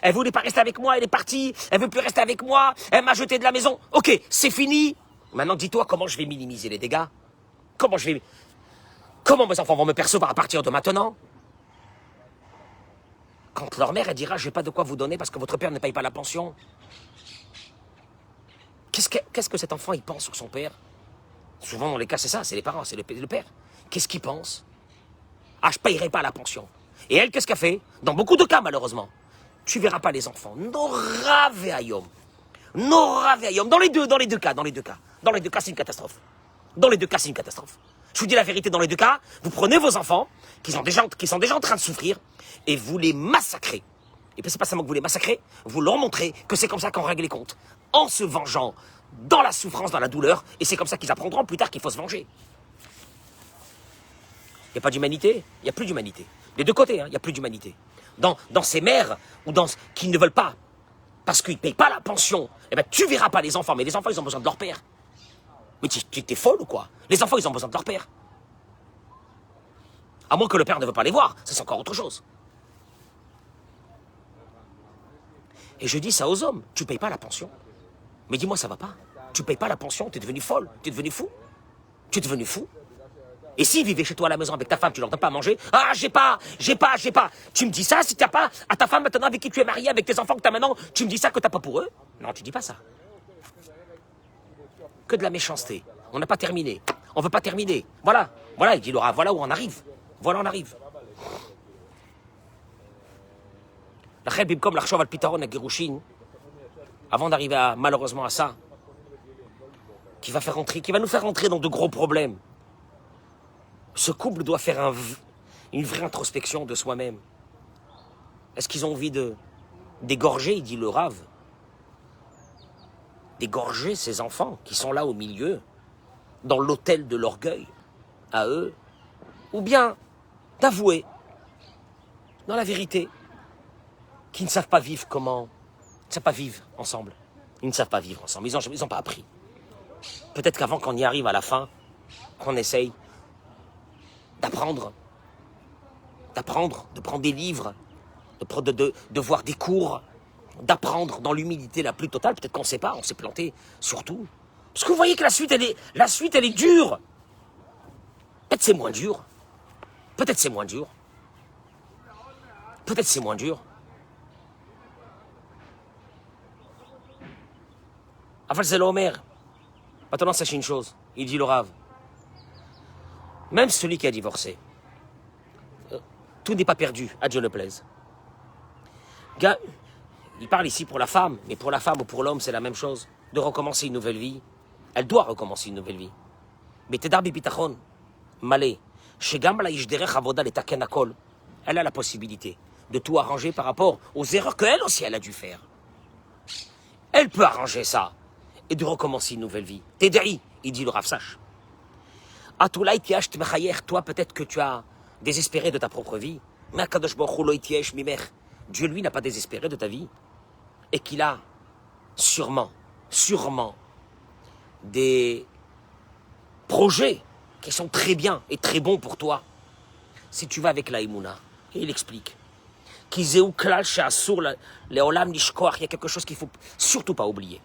Elle voulait pas rester avec moi, elle est partie, elle veut plus rester avec moi, elle m'a jeté de la maison. Ok, c'est fini. Maintenant, dis-toi comment je vais minimiser les dégâts. Comment mes enfants vont me percevoir à partir de maintenant? Quand leur mère, elle dira, j'ai pas de quoi vous donner parce que votre père ne paye pas la pension. Qu'est-ce que cet enfant, il pense sur son père? Souvent, dans les cas, c'est ça, c'est les parents, c'est le père. Qu'est-ce qu'il pense? Ah, je ne payerai pas la pension. Et elle, qu'est-ce qu'elle fait? Dans beaucoup de cas, malheureusement, tu ne verras pas les enfants. Nora veayom. Dans les deux cas. Dans les deux cas, c'est une catastrophe. Je vous dis la vérité, dans les deux cas, vous prenez vos enfants, qui sont déjà en train de souffrir, et vous les massacrez. Et puis c'est pas seulement que vous les massacrez, vous leur montrez que c'est comme ça qu'on règle les comptes. En se vengeant dans la souffrance, dans la douleur, et c'est comme ça qu'ils apprendront plus tard qu'il faut se venger. Il n'y a pas d'humanité, il n'y a plus d'humanité. Des deux côtés, il n'y a plus d'humanité. Dans ces mères, ou qui ne veulent pas, parce qu'ils ne payent pas la pension, eh ben, tu verras pas les enfants, mais les enfants, ils ont besoin de leur père. Mais tu es folle ou quoi? Les enfants, ils ont besoin de leur père. À moins que le père ne veut pas les voir, ça c'est encore autre chose. Et je dis ça aux hommes, tu ne payes pas la pension. Mais dis-moi, ça va pas. Tu ne payes pas la pension, tu es devenu folle, tu es devenu fou. Et s'ils vivaient chez toi à la maison avec ta femme, tu leur donnes pas à manger. Ah, j'ai pas. Tu me dis ça si t'as pas à ta femme maintenant avec qui tu es marié, avec tes enfants que t'as maintenant, tu me dis ça que t'as pas pour eux? Non, tu dis pas ça. Que de la méchanceté. On n'a pas terminé. On veut pas terminer. Voilà, il dit Laura, voilà où on arrive. La Cheb comme l'Archov al Pitaron à Gerushin, avant d'arriver malheureusement à ça, qui va nous faire rentrer dans de gros problèmes. Ce couple doit faire une vraie introspection de soi-même. Est-ce qu'ils ont envie de d'égorger, il dit le Rave, d'égorger ces enfants qui sont là au milieu, dans l'autel de l'orgueil, à eux, ou bien d'avouer, dans la vérité, qu'ils ne savent pas vivre comment, ils ne savent pas vivre ensemble. Ils ne savent pas vivre ensemble, ils n'ont pas appris. Peut-être qu'avant qu'on y arrive à la fin, qu'on essaye d'apprendre, de prendre des livres, de voir des cours, d'apprendre dans l'humilité la plus totale. Peut-être qu'on ne sait pas, on s'est planté, surtout. Parce que vous voyez que la suite, elle est dure. Peut-être c'est moins dur. Peut-être c'est moins dur. Peut-être c'est moins dur. Afal c'est l'Omer. Maintenant, sachez une chose. Il dit le Rav. Même celui qui a divorcé, tout n'est pas perdu, à Dieu ne plaise. Il parle ici pour la femme, mais pour la femme ou pour l'homme, c'est la même chose. De recommencer une nouvelle vie. Elle doit recommencer une nouvelle vie. Mais Tedar Bibitachon, Malé, Shegam la Ishderech Avoda Letaken Akol, elle a la possibilité de tout arranger par rapport aux erreurs qu'elle aussi elle a dû faire. Elle peut arranger ça et de recommencer une nouvelle vie. Tedari, il dit le Rav Sache. Atoulaï Tiash Tmechayer, toi peut-être que tu as désespéré de ta propre vie, mais Akadosh Baruch Hu lo Itiesh Mimer, Dieu lui n'a pas désespéré de ta vie et qu'il a sûrement des projets qui sont très bien et très bons pour toi si tu vas avec la Emouna. Et il explique qu'il y a quelque chose qu'il ne faut surtout pas oublier.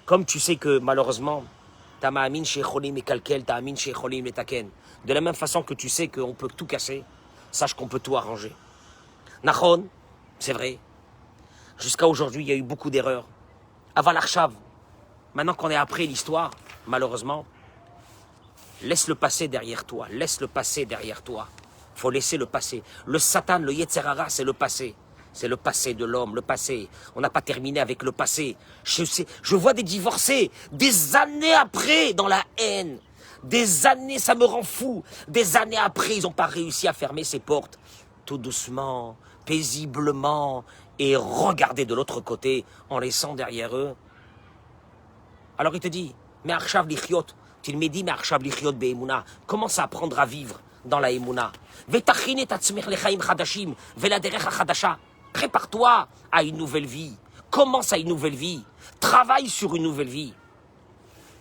Comme tu sais que malheureusement, de la même façon que tu sais qu'on peut tout casser, sache qu'on peut tout arranger. Nachon, c'est vrai. Jusqu'à aujourd'hui, il y a eu beaucoup d'erreurs. Avant l'Archav, maintenant qu'on est après l'histoire, malheureusement, laisse le passé derrière toi. Laisse le passé derrière toi. Il faut laisser le passé. Le Satan, le Yetzer Hara, c'est le passé. C'est le passé de l'homme, le passé. On n'a pas terminé avec le passé. Je vois des divorcés, des années après, dans la haine. Des années, ça me rend fou. Des années après, ils n'ont pas réussi à fermer ces portes. Tout doucement, paisiblement, et regarder de l'autre côté, en laissant derrière eux. Alors il te dit, mais Arshav Lichiot, tu me dis, mais Arshav Lichiot Be'emuna, commence à apprendre à vivre dans la Emuna. Vetachine tatzmech lechaim chadashim, veladerech chadasha. Prépare-toi à une nouvelle vie. Commence à une nouvelle vie. Travaille sur une nouvelle vie.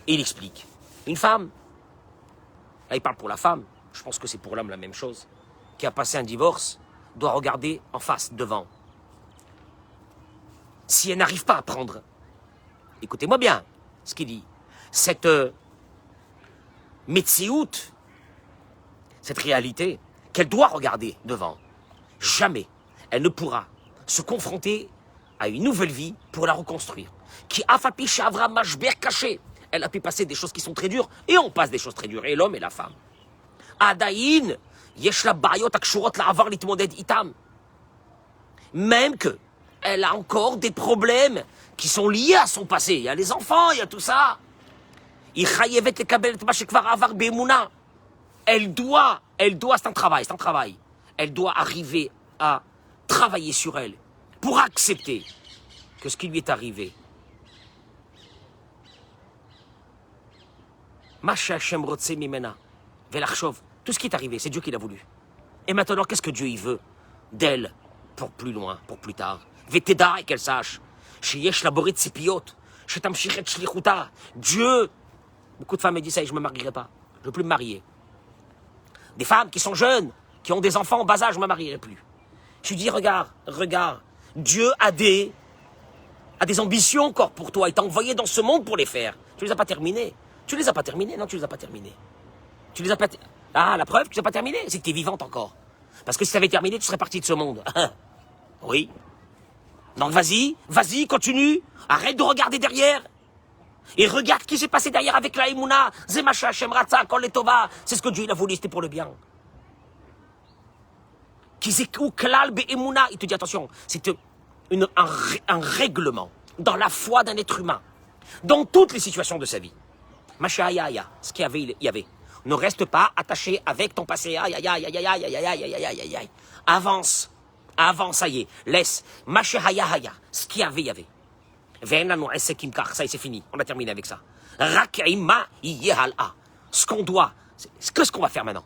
Et il explique. Une femme, là il parle pour la femme, je pense que c'est pour l'homme la même chose, qui a passé un divorce, doit regarder en face, devant. Si elle n'arrive pas à prendre, écoutez-moi bien ce qu'il dit, cette metsiout, cette réalité qu'elle doit regarder devant, jamais elle ne pourra se confronter à une nouvelle vie pour la reconstruire. Qui afapiche avra mashber caché. Elle a pu passer des choses qui sont très dures, et on passe des choses très dures, et l'homme et la femme. Adaïn, yesh la bayot akshurot la avar litmoded itam. Même que elle a encore des problèmes qui sont liés à son passé. Il y a les enfants, il y a tout ça. Elle doit, c'est un travail. Elle doit arriver à travailler sur elle pour accepter que ce qui lui est arrivé, tout ce qui est arrivé, c'est Dieu qui l'a voulu. Et maintenant, qu'est-ce que Dieu y veut d'elle pour plus loin, pour plus tard? Veteda, et qu'elle sache. Dieu, beaucoup de femmes me disent ça et je ne me marierai pas. Je ne veux plus me marier. Des femmes qui sont jeunes, qui ont des enfants en bas âge, je ne me marierai plus. Je lui dis, regarde, Dieu a des ambitions encore pour toi. Il t'a envoyé dans ce monde pour les faire. Tu ne les as pas terminées. Non, tu ne les as pas terminées. Ah, la preuve que tu ne les as pas terminées, c'est que tu es vivante encore. Parce que si tu avais terminé, tu serais partie de ce monde. Oui. Donc vas-y, continue. Arrête de regarder derrière. Et regarde ce qui s'est passé derrière avec la Emouna. Zemacha Hashem Ratza, Kol Letova. C'est ce que Dieu il a voulu, c'était pour le bien. Il te dit attention, c'est un règlement dans la foi d'un être humain, dans toutes les situations de sa vie. Masha'aya, ce qu'il y avait. Ne reste pas attaché avec ton passé. Avance. Avant, ça y est, laisse. Mashehaya haya. Ce qu'il y avait, il y avait. Ça y est, c'est fini. On a terminé avec ça. Rak'ima yehal'a. Ce qu'on doit, qu'est-ce qu'on va faire maintenant?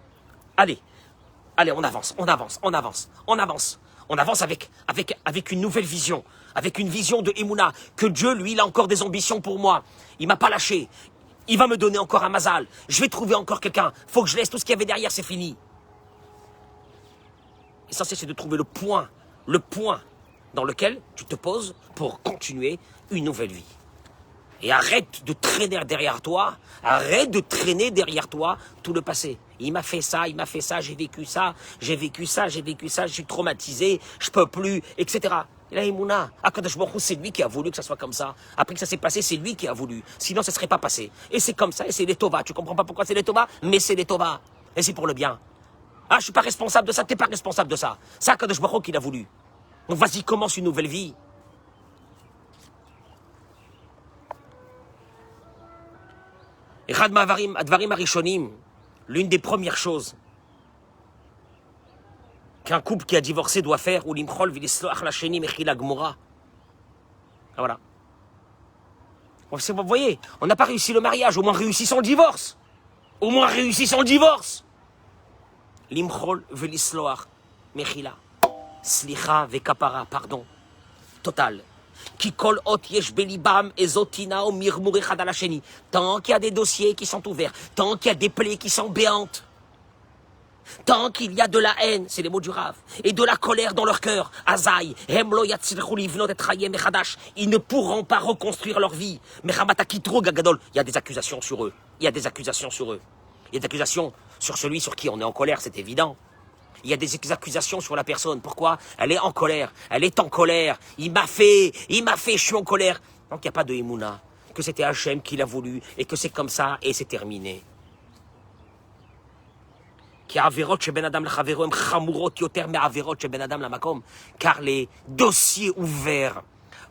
Allez, on avance, on avance, on avance, on avance. On avance avec une nouvelle vision, avec une vision de Emouna, que Dieu, lui, il a encore des ambitions pour moi. Il m'a pas lâché. Il va me donner encore un mazal. Je vais trouver encore quelqu'un. Faut que je laisse tout ce qu'il y avait derrière, c'est fini. L'essentiel, c'est de trouver le point dans lequel tu te poses pour continuer une nouvelle vie. Et arrête de traîner derrière toi, tout le passé. Il m'a fait ça, j'ai vécu ça, je suis traumatisé, je peux plus, etc. Et là, Emouna, Akadosh Baruch Hu, c'est lui qui a voulu que ça soit comme ça. Après que ça s'est passé, c'est lui qui a voulu. Sinon, ça ne serait pas passé. Et c'est comme ça, et c'est les Tova. Tu comprends pas pourquoi c'est les Tova, mais c'est les Tova. Et c'est pour le bien. Ah, je suis pas responsable de ça, t'es pas responsable de ça. C'est Akadosh Baruch Hu qui l'a voulu. Donc vas-y, commence une nouvelle vie. Et Advarim Arishonim, l'une des premières choses qu'un couple qui a divorcé doit faire, ou l'imchol vilisloach lacheni mechila gmora. Voilà. Vous voyez, on n'a pas réussi le mariage, au moins réussissons le divorce. Au moins réussissons le divorce. L'imchol vilisloach mechila. Slicha vekapara, pardon. Total. Tant qu'il y a des dossiers qui sont ouverts, tant qu'il y a des plaies qui sont béantes, tant qu'il y a de la haine, c'est les mots du Rav, et de la colère dans leur cœur, Azaï, ils ne pourront pas reconstruire leur vie. Il y a des accusations sur eux. Il y a des accusations sur eux. Il y a des accusations sur celui sur qui on est en colère, c'est évident. Il y a des accusations sur la personne. Pourquoi? Elle est en colère. Elle est en colère. Il m'a fait, je suis en colère. Donc il n'y a pas de Emouna. Que c'était Hachem qui l'a voulu et que c'est comme ça et c'est terminé. Car les dossiers ouverts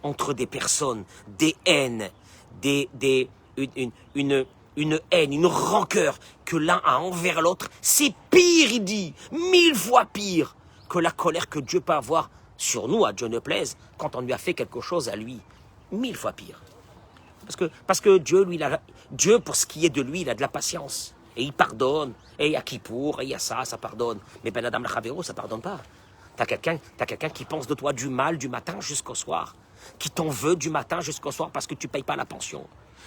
entre des personnes, des haines, une haine, une rancœur que l'un a envers l'autre, c'est pire, il dit, 1000 fois pire que la colère que Dieu peut avoir sur nous, à Dieu ne plaise, quand on lui a fait quelque chose à lui. 1000 fois pire. Parce que Dieu, lui, Dieu, pour ce qui est de lui, il a de la patience. Et il pardonne. Et il y a Kippour, et il y a ça pardonne. Mais Ben Adam Lachavero, ça pardonne pas. T'as quelqu'un qui pense de toi du mal du matin jusqu'au soir. Qui t'en veut du matin jusqu'au soir parce que tu payes pas la pension.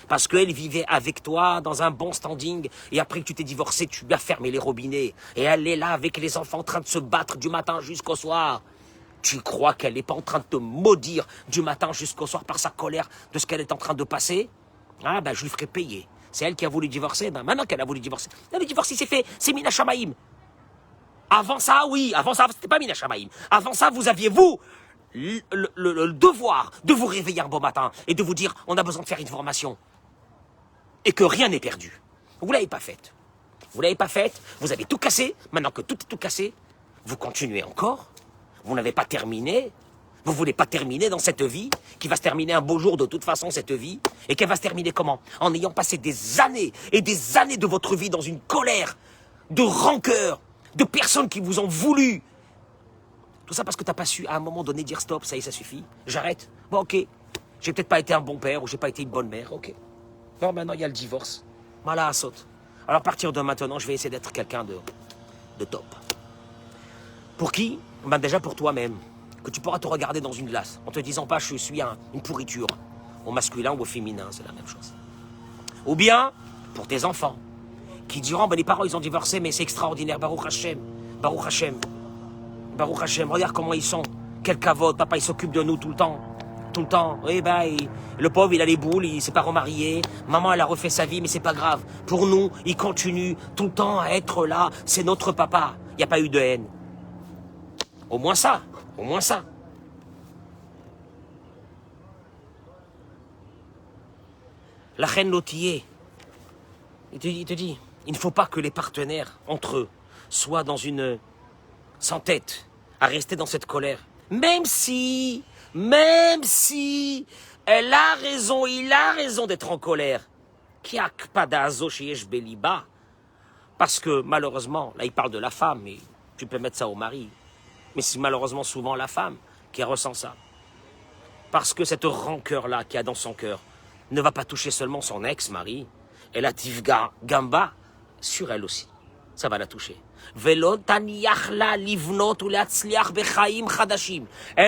Parce qu'elle vivait avec toi dans un bon standing et après que tu t'es divorcé, tu lui as fermé les robinets. Et elle est là avec les enfants en train de se battre du matin jusqu'au soir. Tu crois qu'elle n'est pas en train de te maudire du matin jusqu'au soir par sa colère de ce qu'elle est en train de passer? Ah ben je lui ferai payer. C'est elle qui a voulu divorcer. Ben maintenant qu'elle a voulu divorcer. Le divorce il s'est fait, c'est Mina Shamaïm. Avant ça, oui, c'était pas Mina Shamaïm. Avant ça, vous aviez vous le devoir de vous réveiller un beau matin et de vous dire on a besoin de faire une formation. Et que rien n'est perdu. Vous ne l'avez pas faite. Vous l'avez pas faite, vous avez tout cassé. Maintenant que tout est tout cassé, vous continuez encore. Vous n'avez pas terminé. Vous ne voulez pas terminer dans cette vie, qui va se terminer un beau jour de toute façon, cette vie. Et qu'elle va se terminer comment? En ayant passé des années et des années de votre vie dans une colère, de rancœur, de personnes qui vous ont voulu. Tout ça parce que tu n'as pas su, à un moment donné, dire stop, ça y est, ça suffit. J'arrête. Bon, ok. J'ai peut-être pas été un bon père ou j'ai pas été une bonne mère, ok. Non, maintenant, il y a le divorce. Voilà, saute. Alors, à partir de maintenant, je vais essayer d'être quelqu'un de top. Pour qui? Ben déjà pour toi-même. Que tu pourras te regarder dans une glace en te disant pas je suis une pourriture. Au masculin ou au féminin, c'est la même chose. Ou bien, pour tes enfants, qui diront, ben les parents, ils ont divorcé, mais c'est extraordinaire. Baruch Hashem. Baruch Hashem. Baruch Hashem. Regarde comment ils sont. Quel cavote. Papa, il s'occupe de nous tout le temps. Tout le temps. Oui, ben, le pauvre, il a les boules, il s'est pas remarié. Maman, elle a refait sa vie, mais c'est pas grave. Pour nous, il continue tout le temps à être là. C'est notre papa. Il n'y a pas eu de haine. Au moins ça. Au moins ça. La reine Lothier, il te dit, il ne faut pas que les partenaires, entre eux, soient dans une... sans tête, à rester dans cette colère. Même si elle a raison, il a raison d'être en colère. Parce que malheureusement, là il parle de la femme, mais tu peux mettre ça au mari. Mais c'est malheureusement souvent la femme qui ressent ça. Parce que cette rancœur-là qu'il y a dans son cœur ne va pas toucher seulement son ex-mari. Et la tifga gamba sur elle aussi. Ça va la toucher. Elle ne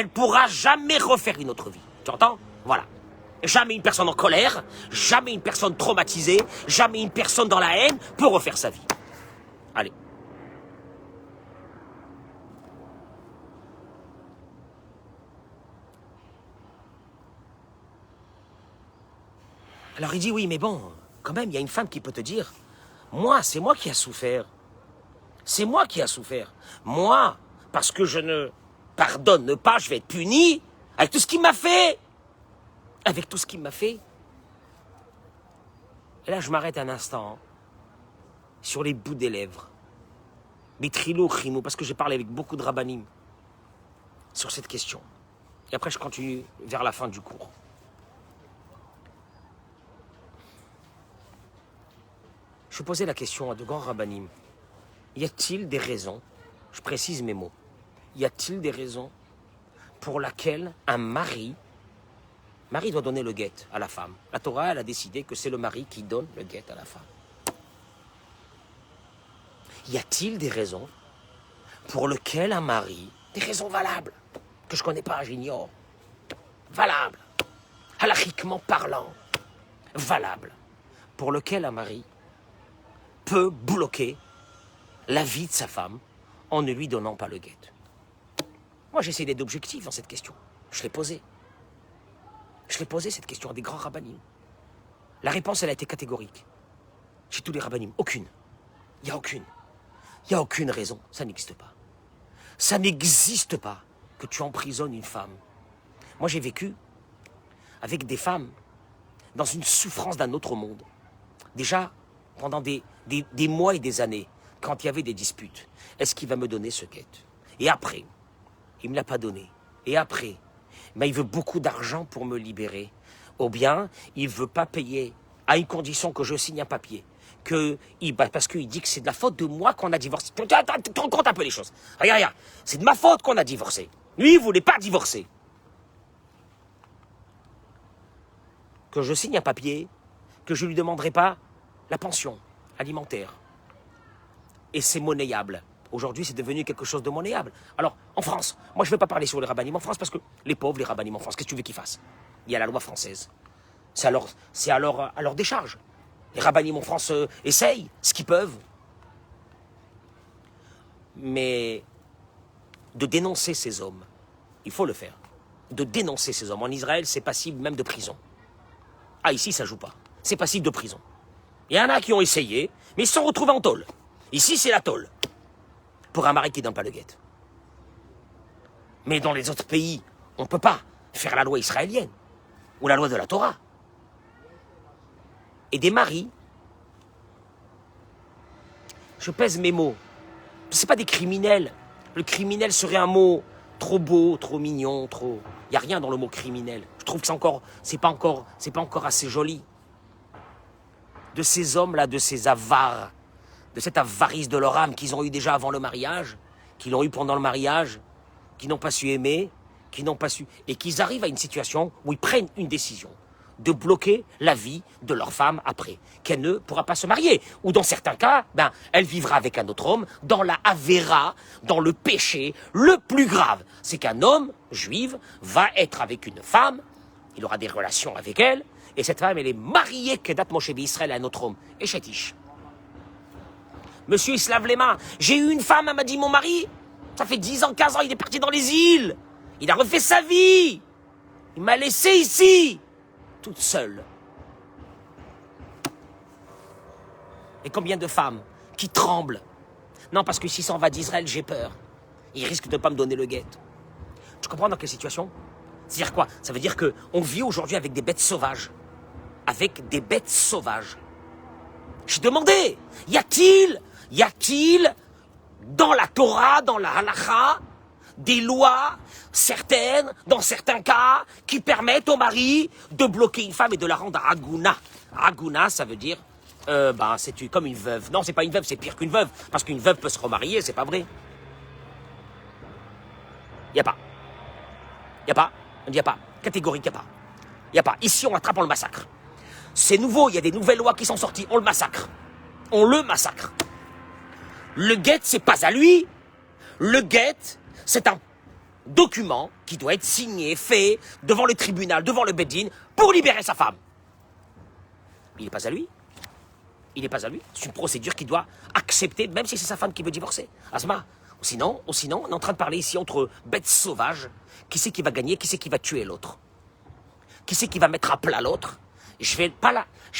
pourra jamais refaire une autre vie. Tu entends? Voilà. Jamais une personne en colère, jamais une personne traumatisée, jamais une personne dans la haine peut refaire sa vie. Allez. Alors il dit, oui, mais bon, quand même, il y a une femme qui peut te dire, moi, c'est moi qui ai souffert. C'est moi qui ai souffert. Moi, parce que je ne pardonne pas, je vais être puni avec tout ce qu'il m'a fait. Avec tout ce qu'il m'a fait. Et là, je m'arrête un instant, sur les bouts des lèvres. Bitrilo, Khimo, parce que j'ai parlé avec beaucoup de rabbinim sur cette question. Et après, je continue vers la fin du cours. Je posais la question à de grands rabbinim. Y a-t-il des raisons, je précise mes mots, y a-t-il des raisons pour lesquelles un mari doit donner le guet à la femme? La Torah, elle a décidé que c'est le mari qui donne le guet à la femme. Y a-t-il des raisons pour lesquelles un mari, des raisons valables, que je ne connais pas, j'ignore, valables, halachiquement parlant, valables, pour lesquelles un mari peut bloquer la vie de sa femme en ne lui donnant pas le guet? Moi, j'essaie d'être objectif dans cette question. Je l'ai posée. Je l'ai posé cette question à des grands rabbinim. La réponse, elle a été catégorique. Chez tous les rabbinim, aucune. Il n'y a aucune. Il n'y a aucune raison. Ça n'existe pas. Ça n'existe pas que tu emprisonnes une femme. Moi, j'ai vécu avec des femmes dans une souffrance d'un autre monde. Déjà, pendant des mois et des années, quand il y avait des disputes, est-ce qu'il va me donner ce guet? Et après, il ne me l'a pas donné. Et après, il veut beaucoup d'argent pour me libérer. Ou bien, il ne veut pas payer à une condition que je signe un papier. Parce qu'il dit que c'est de la faute de moi qu'on a divorcé. Tu te rends compte un peu les choses. Regarde, c'est de ma faute qu'on a divorcé. Lui, il ne voulait pas divorcer. Que je signe un papier, que je ne lui demanderai pas la pension alimentaire. Et c'est monnayable. Aujourd'hui, c'est devenu quelque chose de monnayable. Alors, en France, moi, je ne vais pas parler sur les rabbinim en France parce que les pauvres, les rabbinim en France, qu'est-ce que tu veux qu'ils fassent? Il y a la loi française. C'est à leur décharge. Les rabbinim en France essayent ce qu'ils peuvent. Mais de dénoncer ces hommes, il faut le faire. De dénoncer ces hommes. En Israël, c'est passible même de prison. Ah, ici, ça ne joue pas. C'est passible de prison. Il y en a qui ont essayé, mais ils se sont retrouvés en tôle. Ici, c'est la tôle. Pour un mari qui ne donne pas le guet. Mais dans les autres pays, on ne peut pas faire la loi israélienne ou la loi de la Torah. Et des maris, je pèse mes mots, ce n'est pas des criminels. Le criminel serait un mot trop beau, trop mignon, trop... Il n'y a rien dans le mot criminel. Je trouve que c'est pas encore assez joli. De ces hommes-là, de ces avares, de cette avarice de leur âme qu'ils ont eu déjà avant le mariage, qu'ils ont eu pendant le mariage, qui n'ont pas su aimer, qui n'ont pas su... Et qu'ils arrivent à une situation où ils prennent une décision de bloquer la vie de leur femme après, qu'elle ne pourra pas se marier. Ou dans certains cas, elle vivra avec un autre homme dans la avéra, dans le péché le plus grave. C'est qu'un homme juif va être avec une femme, il aura des relations avec elle, et cette femme, elle est mariée, Kedat Moshe Israël, à un autre homme. Et Chétiche. Monsieur, il se lave les mains. J'ai eu une femme, elle m'a dit, mon mari, ça fait 10 ans, 15 ans, il est parti dans les îles. Il a refait sa vie. Il m'a laissé ici, toute seule. Et combien de femmes qui tremblent? Non, parce que s'il s'en va d'Israël, j'ai peur. Il risque de ne pas me donner le guet. Tu comprends dans quelle situation? C'est-à-dire quoi? Ça veut dire qu'on vit aujourd'hui avec des bêtes sauvages. Avec des bêtes sauvages. J'ai demandé, y a-t-il dans la Torah, dans la Halacha, des lois certaines, dans certains cas, qui permettent au mari de bloquer une femme et de la rendre aguna? Aguna, ça veut dire, c'est comme une veuve. Non, c'est pas une veuve, c'est pire qu'une veuve, parce qu'une veuve peut se remarier, c'est pas vrai. n'y a pas. Il n'y a pas. On dit il n'y a pas. Catégorique, il n'y a pas. Il n'y a pas. Ici, on attrape, on le massacre. C'est nouveau, il y a des nouvelles lois qui sont sorties. On le massacre. On le massacre. Le guet, c'est pas à lui. Le guet, c'est un document qui doit être signé, fait, devant le tribunal, devant le Beddin, pour libérer sa femme. Il n'est pas à lui. Il n'est pas à lui. C'est une procédure qu'il doit accepter, même si c'est sa femme qui veut divorcer. Asma. Sinon, on est en train de parler ici entre bêtes sauvages. Qui c'est qui va gagner? Qui c'est qui va tuer l'autre? Qui c'est qui va mettre à plat l'autre? Je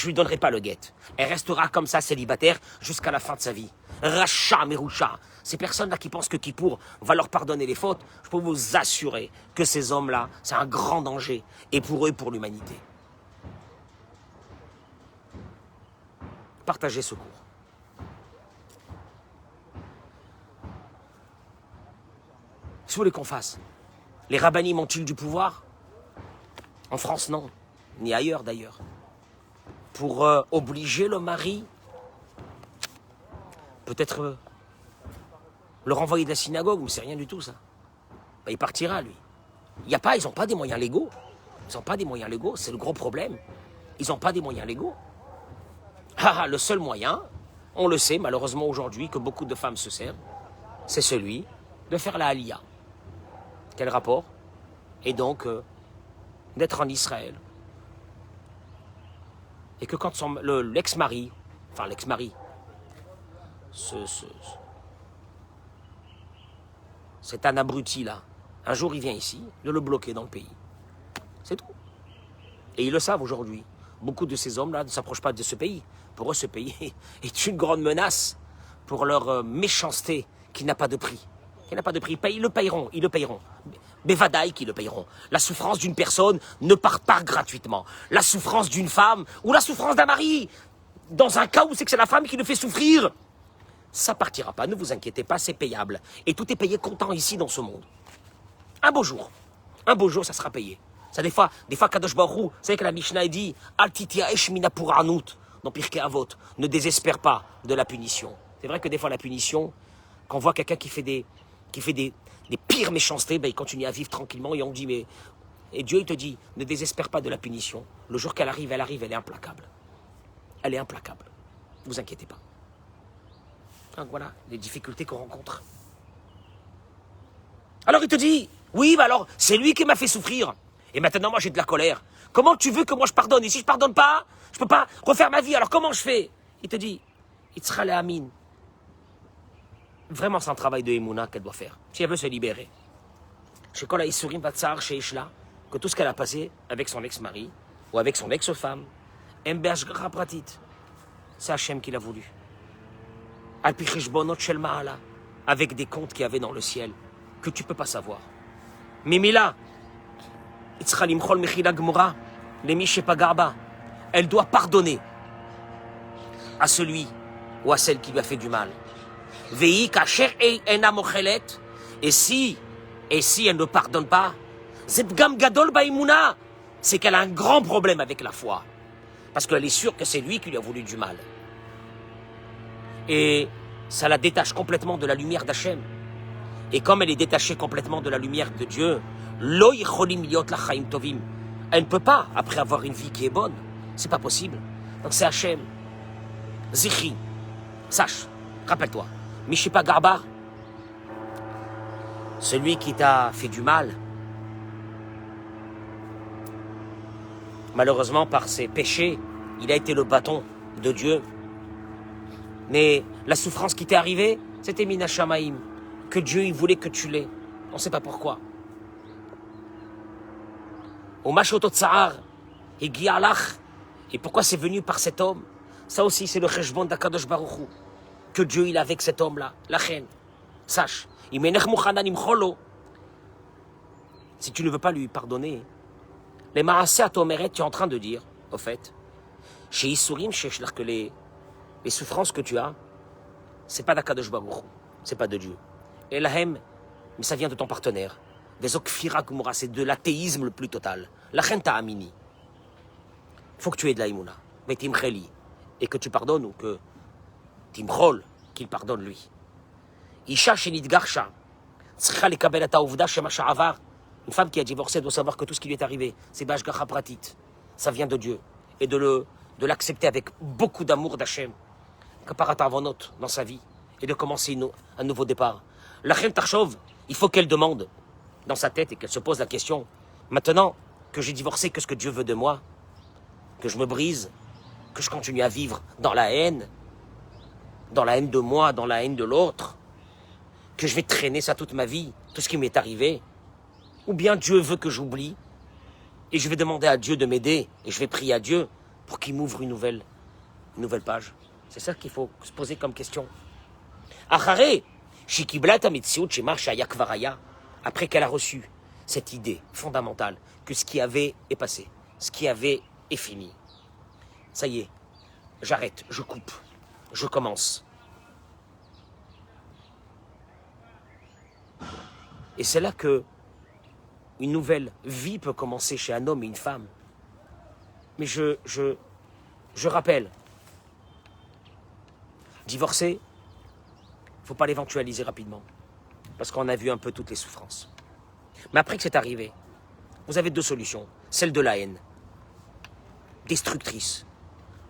lui donnerai pas le guet. Elle restera comme ça, célibataire, jusqu'à la fin de sa vie. Racha, Meroucha. Ces personnes-là qui pensent que Kippour va leur pardonner les fautes, je peux vous assurer que ces hommes-là, c'est un grand danger. Et pour eux, pour l'humanité. Partagez ce cours. Qu'est-ce que vous voulez qu'on fasse? Les rabbinim ont-ils du pouvoir? En France, non. Ni ailleurs, d'ailleurs. Pour obliger le mari, peut-être le renvoyer de la synagogue, mais c'est rien du tout, ça. Ben, il partira, lui. Ils n'ont pas des moyens légaux. Ils n'ont pas des moyens légaux, c'est le gros problème. Ils n'ont pas des moyens légaux. Le seul moyen, on le sait malheureusement aujourd'hui, que beaucoup de femmes se servent, c'est celui de faire la Aliyah. Quel rapport? Et donc, d'être en Israël. Et que quand l'ex-mari, c'est un abruti-là, un jour il vient ici, de le bloquer dans le pays. C'est tout. Et ils le savent aujourd'hui. Beaucoup de ces hommes-là ne s'approchent pas de ce pays. Pour eux, ce pays est une grande menace pour leur méchanceté qui n'a pas de prix. Qui n'a pas de prix. Ils le payeront. Bevadaï qui le payeront. La souffrance d'une personne ne part pas gratuitement. La souffrance d'une femme ou la souffrance d'un mari, dans un cas où c'est que c'est la femme qui le fait souffrir, ça partira pas. Ne vous inquiétez pas, c'est payable. Et tout est payé comptant ici dans ce monde. Un beau jour, ça sera payé. Ça, des fois, Kadosh Baruch Hu, vous savez que la Mishnah dit Al titiaesh mina puranut, dans Pirkei Avot, ne désespère pas de la punition. C'est vrai que des fois, la punition, quand on voit quelqu'un qui fait des pires méchancetés, ben, il continue à vivre tranquillement et on dit, mais... Et Dieu, il te dit, ne désespère pas de la punition. Le jour qu'elle arrive, elle est implacable. Elle est implacable. Ne vous inquiétez pas. Donc voilà, les difficultés qu'on rencontre. Alors il te dit, oui, bah alors, c'est lui qui m'a fait souffrir. Et maintenant, moi, j'ai de la colère. Comment tu veux que moi je pardonne? Et si je pardonne pas, je peux pas refaire ma vie. Alors comment je fais? Il te dit, Itzra le Amin. Vraiment, c'est un travail de Emouna qu'elle doit faire. Si elle veut se libérer. Chez Kol HaIssurim Vatsar, chez Ishla, que tout ce qu'elle a passé avec son ex-mari ou avec son ex-femme, Mbashgra Pratit, c'est Hachem qui l'a voulu. Al-Pi Cheshbonot Shel Ma'ala, avec des comptes qu'il y avait dans le ciel, que tu ne peux pas savoir. Mimila, Itzra Limchol Mechila Gmora, Lemi Shepagarba, elle doit pardonner à celui ou à celle qui lui a fait du mal. Et si elle ne pardonne pas, c'est qu'elle a un grand problème avec la foi. Parce qu'elle est sûre que c'est lui qui lui a voulu du mal. Et ça la détache complètement de la lumière d'Hachem. Et comme elle est détachée complètement de la lumière de Dieu, elle ne peut pas, après avoir une vie qui est bonne. C'est pas possible. Donc c'est Hachem. Zichri, sache, rappelle-toi. Mishipa Garbar, celui qui t'a fait du mal, malheureusement par ses péchés, il a été le bâton de Dieu. Mais la souffrance qui t'est arrivée, c'était Mina Shamaim, que Dieu il voulait que tu l'aies. On ne sait pas pourquoi. Au Mashotot Tsahar, et Gialach, et pourquoi c'est venu par cet homme? Ça aussi, c'est le Cheshbon d'Akadosh Baruch Hu. Que Dieu il a avec cet homme-là, la reine. Sache, si tu ne veux pas lui pardonner, les Maaseh Atomeret, tu es en train de dire, au fait, chez Isurim, que les souffrances que tu as, c'est pas d'Akadosh Baruch Hu, c'est pas de Dieu. Et l'ahem, mais ça vient de ton partenaire. Vezokfira Kumura, c'est de l'athéisme le plus total. La reine t'a amini. Il faut que tu aies de la imuna, mais timcheli, et que tu pardonnes ou que Timchol, qu'il pardonne lui. Isha Shenit Garsha, Une femme qui a divorcé doit savoir que tout ce qui lui est arrivé, c'est Bashgacha Pratit. Ça vient de Dieu. Et de l'accepter avec beaucoup d'amour d'Hachem. Kaparatavonot dans sa vie. Et de commencer un nouveau départ. Lachem Tarchov, il faut qu'elle demande dans sa tête et qu'elle se pose la question. Maintenant que j'ai divorcé, qu'est-ce que Dieu veut de moi? Que je me brise? Que je continue à vivre dans la haine? Dans la haine de moi, dans la haine de l'autre? Que je vais traîner ça toute ma vie, tout ce qui m'est arrivé? Ou bien Dieu veut que j'oublie et je vais demander à Dieu de m'aider et je vais prier à Dieu pour qu'il m'ouvre une nouvelle page. C'est ça qu'il faut se poser comme question. Après qu'elle a reçu cette idée fondamentale que ce qui avait est passé, ce qui avait est fini. Ça y est, j'arrête, je coupe, je commence. Et c'est là que une nouvelle vie peut commencer chez un homme et une femme. Mais je rappelle, divorcer, il ne faut pas l'éventualiser rapidement. Parce qu'on a vu un peu toutes les souffrances. Mais après que c'est arrivé, vous avez deux solutions. Celle de la haine, destructrice.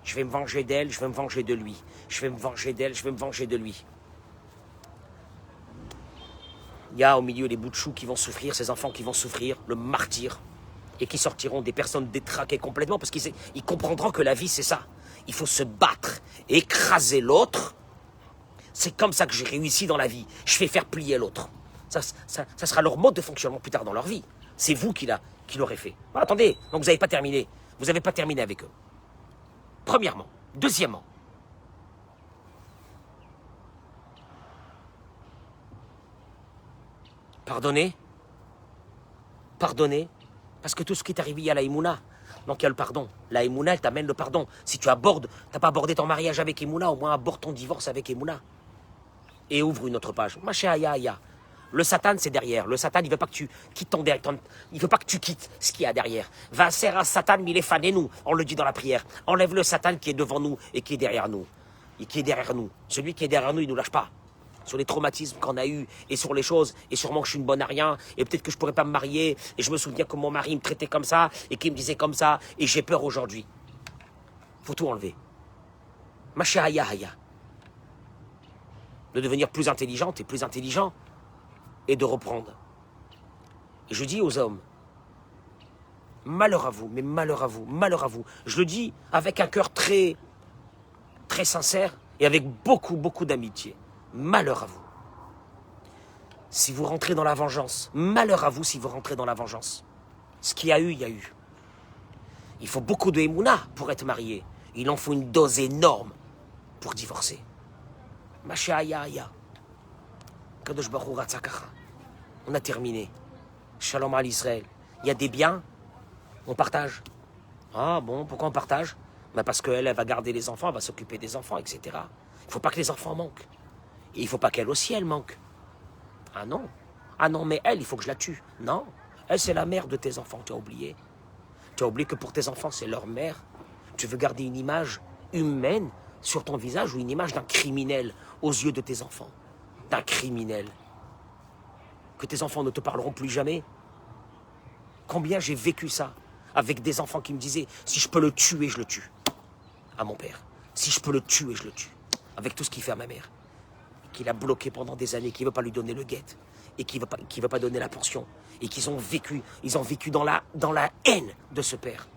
Je vais me venger d'elle, je vais me venger de lui. Je vais me venger d'elle, je vais me venger de lui. Il y a au milieu les bouts de choux qui vont souffrir, ces enfants qui vont souffrir, le martyr, et qui sortiront des personnes détraquées complètement, parce qu'ils comprendront que la vie, c'est ça. Il faut se battre, écraser l'autre. C'est comme ça que j'ai réussi dans la vie. Je vais faire plier l'autre. Ça sera leur mode de fonctionnement plus tard dans leur vie. C'est vous qui l'aurez fait. Bon, attendez, donc vous n'avez pas terminé. Vous n'avez pas terminé avec eux. Premièrement. Deuxièmement, pardonnez, parce que tout ce qui est arrivé, il y a la Emouna. Donc il y a le pardon. La Emouna, elle t'amène le pardon. Si tu abordes, t'as pas abordé ton mariage avec Emouna, au moins aborde ton divorce avec Emouna. Et ouvre une autre page. Maché aya aya. Le Satan, c'est derrière. Le Satan, il veut pas que tu quittes il veut pas que tu quittes ce qu'il y a derrière. Va serra Satan nous. On le dit dans la prière. Enlève le Satan qui est devant nous et qui est derrière nous. Et qui est derrière nous. Celui qui est derrière nous, il nous lâche pas. Sur les traumatismes qu'on a eus et sur les choses, et sûrement que je suis une bonne à rien, et peut-être que je pourrais pas me marier, et je me souviens que mon mari me traitait comme ça, et qu'il me disait comme ça, et j'ai peur aujourd'hui. Faut tout enlever. Maché aya aya. De devenir plus intelligente et plus intelligent, et de reprendre. Et je dis aux hommes, malheur à vous, mais malheur à vous, malheur à vous. Je le dis avec un cœur très, très sincère, et avec beaucoup, beaucoup d'amitié. Malheur à vous. Si vous rentrez dans la vengeance, malheur à vous si vous rentrez dans la vengeance. Ce qu'il y a eu, il y a eu. Il faut beaucoup de Emouna pour être marié. Il en faut une dose énorme pour divorcer. Maché aya aya. Kadosh Baruch Hu Ratzakacha. On a terminé. Shalom à l'Israël. Il y a des biens, on partage. Ah bon, pourquoi on partage? Ben parce qu'elle va garder les enfants, elle va s'occuper des enfants, etc. Il ne faut pas que les enfants manquent. Et il ne faut pas qu'elle aussi, elle manque. Ah non. Ah non, mais elle, il faut que je la tue. Non. Elle, c'est la mère de tes enfants, tu as oublié. Tu as oublié que pour tes enfants, c'est leur mère. Tu veux garder une image humaine sur ton visage ou une image d'un criminel aux yeux de tes enfants. D'un criminel. Que tes enfants ne te parleront plus jamais. Combien j'ai vécu ça avec des enfants qui me disaient, si je peux le tuer, je le tue. À mon père. Si je peux le tuer, je le tue. Avec tout ce qu'il fait à ma mère. Qu'il a bloqué pendant des années, qui ne veut pas lui donner le guet, et qui ne veut pas donner la pension, et qu'ils ont vécu, dans la haine de ce père.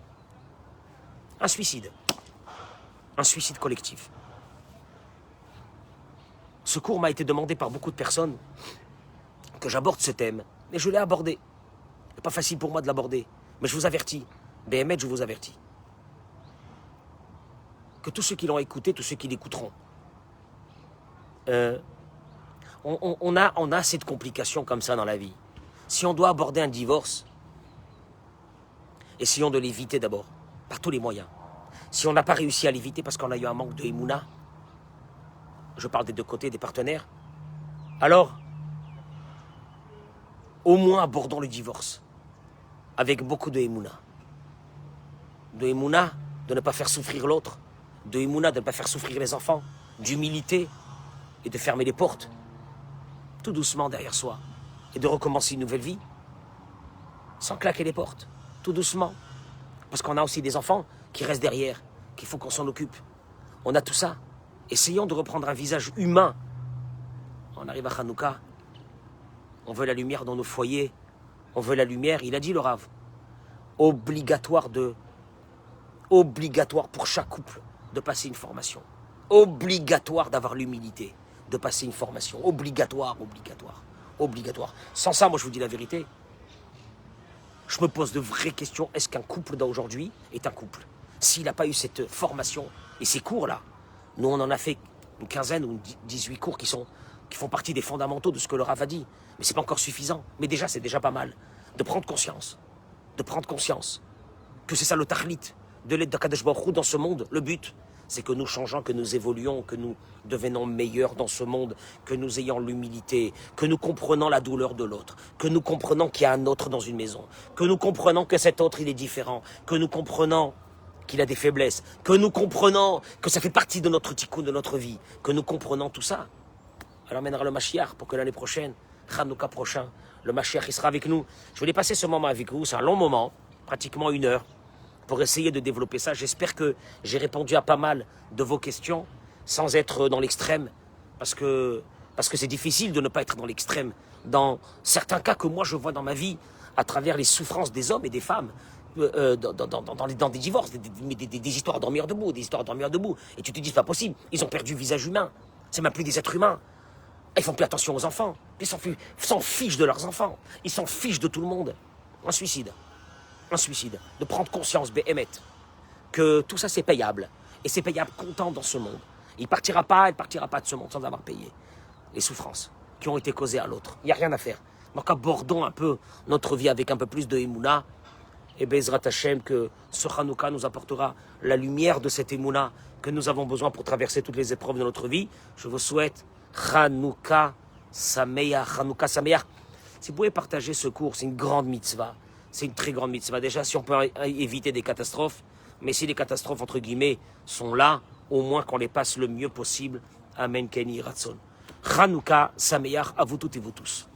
Un suicide collectif. Ce cours m'a été demandé par beaucoup de personnes que j'aborde ce thème, et je l'ai abordé. Ce n'est pas facile pour moi de l'aborder, mais je vous avertis, BMH, je vous avertis, que tous ceux qui l'ont écouté, tous ceux qui l'écouteront, on a assez de complications comme ça dans la vie. Si on doit aborder un divorce, essayons de l'éviter d'abord, par tous les moyens. Si on n'a pas réussi à l'éviter parce qu'on a eu un manque de Emouna, je parle des deux côtés, des partenaires, alors, au moins abordons le divorce avec beaucoup de Emouna. De Emouna, de ne pas faire souffrir l'autre, de Emouna, de ne pas faire souffrir les enfants, d'humilité, et de fermer les portes, tout doucement derrière soi. et de recommencer une nouvelle vie, sans claquer les portes, tout doucement. Parce qu'on a aussi des enfants qui restent derrière, qu'il faut qu'on s'en occupe. On a tout ça. Essayons de reprendre un visage humain. On arrive à Hanouka, on veut la lumière dans nos foyers, on veut la lumière, il a dit le Rav, obligatoire pour chaque couple de passer une formation. Obligatoire d'avoir l'humilité, de passer une formation. Obligatoire. Sans ça, moi je vous dis la vérité, je me pose de vraies questions. Est-ce qu'un couple d'aujourd'hui est un couple? S'il n'a pas eu cette formation et ces cours-là, nous on en a fait une quinzaine ou 18 cours qui font partie des fondamentaux de ce que le Rav a dit. Mais ce n'est pas encore suffisant. Mais déjà, c'est déjà pas mal. De prendre conscience que c'est ça le tahlit de l'aide d'Akadosh Baruch Hu dans ce monde. Le but, c'est que nous changeons, que nous évoluons, que nous devenons meilleurs dans ce monde, que nous ayons l'humilité, que nous comprenons la douleur de l'autre, que nous comprenons qu'il y a un autre dans une maison, que nous comprenons que cet autre, il est différent, que nous comprenons qu'il a des faiblesses, que nous comprenons que ça fait partie de notre tikkun, de notre vie, que nous comprenons tout ça. Alors mènera le Mashiach pour que l'année prochaine, Hanouka prochain, le Mashiach il sera avec nous. Je voulais passer ce moment avec vous, c'est un long moment, pratiquement 1 heure, pour essayer de développer ça. J'espère que j'ai répondu à pas mal de vos questions, sans être dans l'extrême, parce que c'est difficile de ne pas être dans l'extrême. Dans certains cas que moi je vois dans ma vie, à travers les souffrances des hommes et des femmes, dans des divorces, des histoires à dormir debout, et tu te dis c'est pas possible, ils ont perdu le visage humain, c'est même plus des êtres humains. Ils font plus attention aux enfants. Ils s'en fichent de leurs enfants. Ils s'en fichent de tout le monde. Un suicide. De prendre conscience, Béhémet, que tout ça c'est payable. Et c'est payable comptant dans ce monde. Il ne partira pas de ce monde sans avoir payé les souffrances qui ont été causées à l'autre. Il n'y a rien à faire. Donc abordons un peu notre vie avec un peu plus de Emouna. Et Bezrat Hashem, que ce Hanouka nous apportera la lumière de cette Emouna que nous avons besoin pour traverser toutes les épreuves de notre vie. Je vous souhaite Hanouka Sameach. Si vous pouvez partager ce cours, c'est une grande mitzvah. C'est une très grande mitzvah. Déjà, si on peut éviter des catastrophes, mais si les catastrophes, entre guillemets, sont là, au moins qu'on les passe le mieux possible. Amen, Kenny Ratson. Hanouka Sameach à vous toutes et vous tous.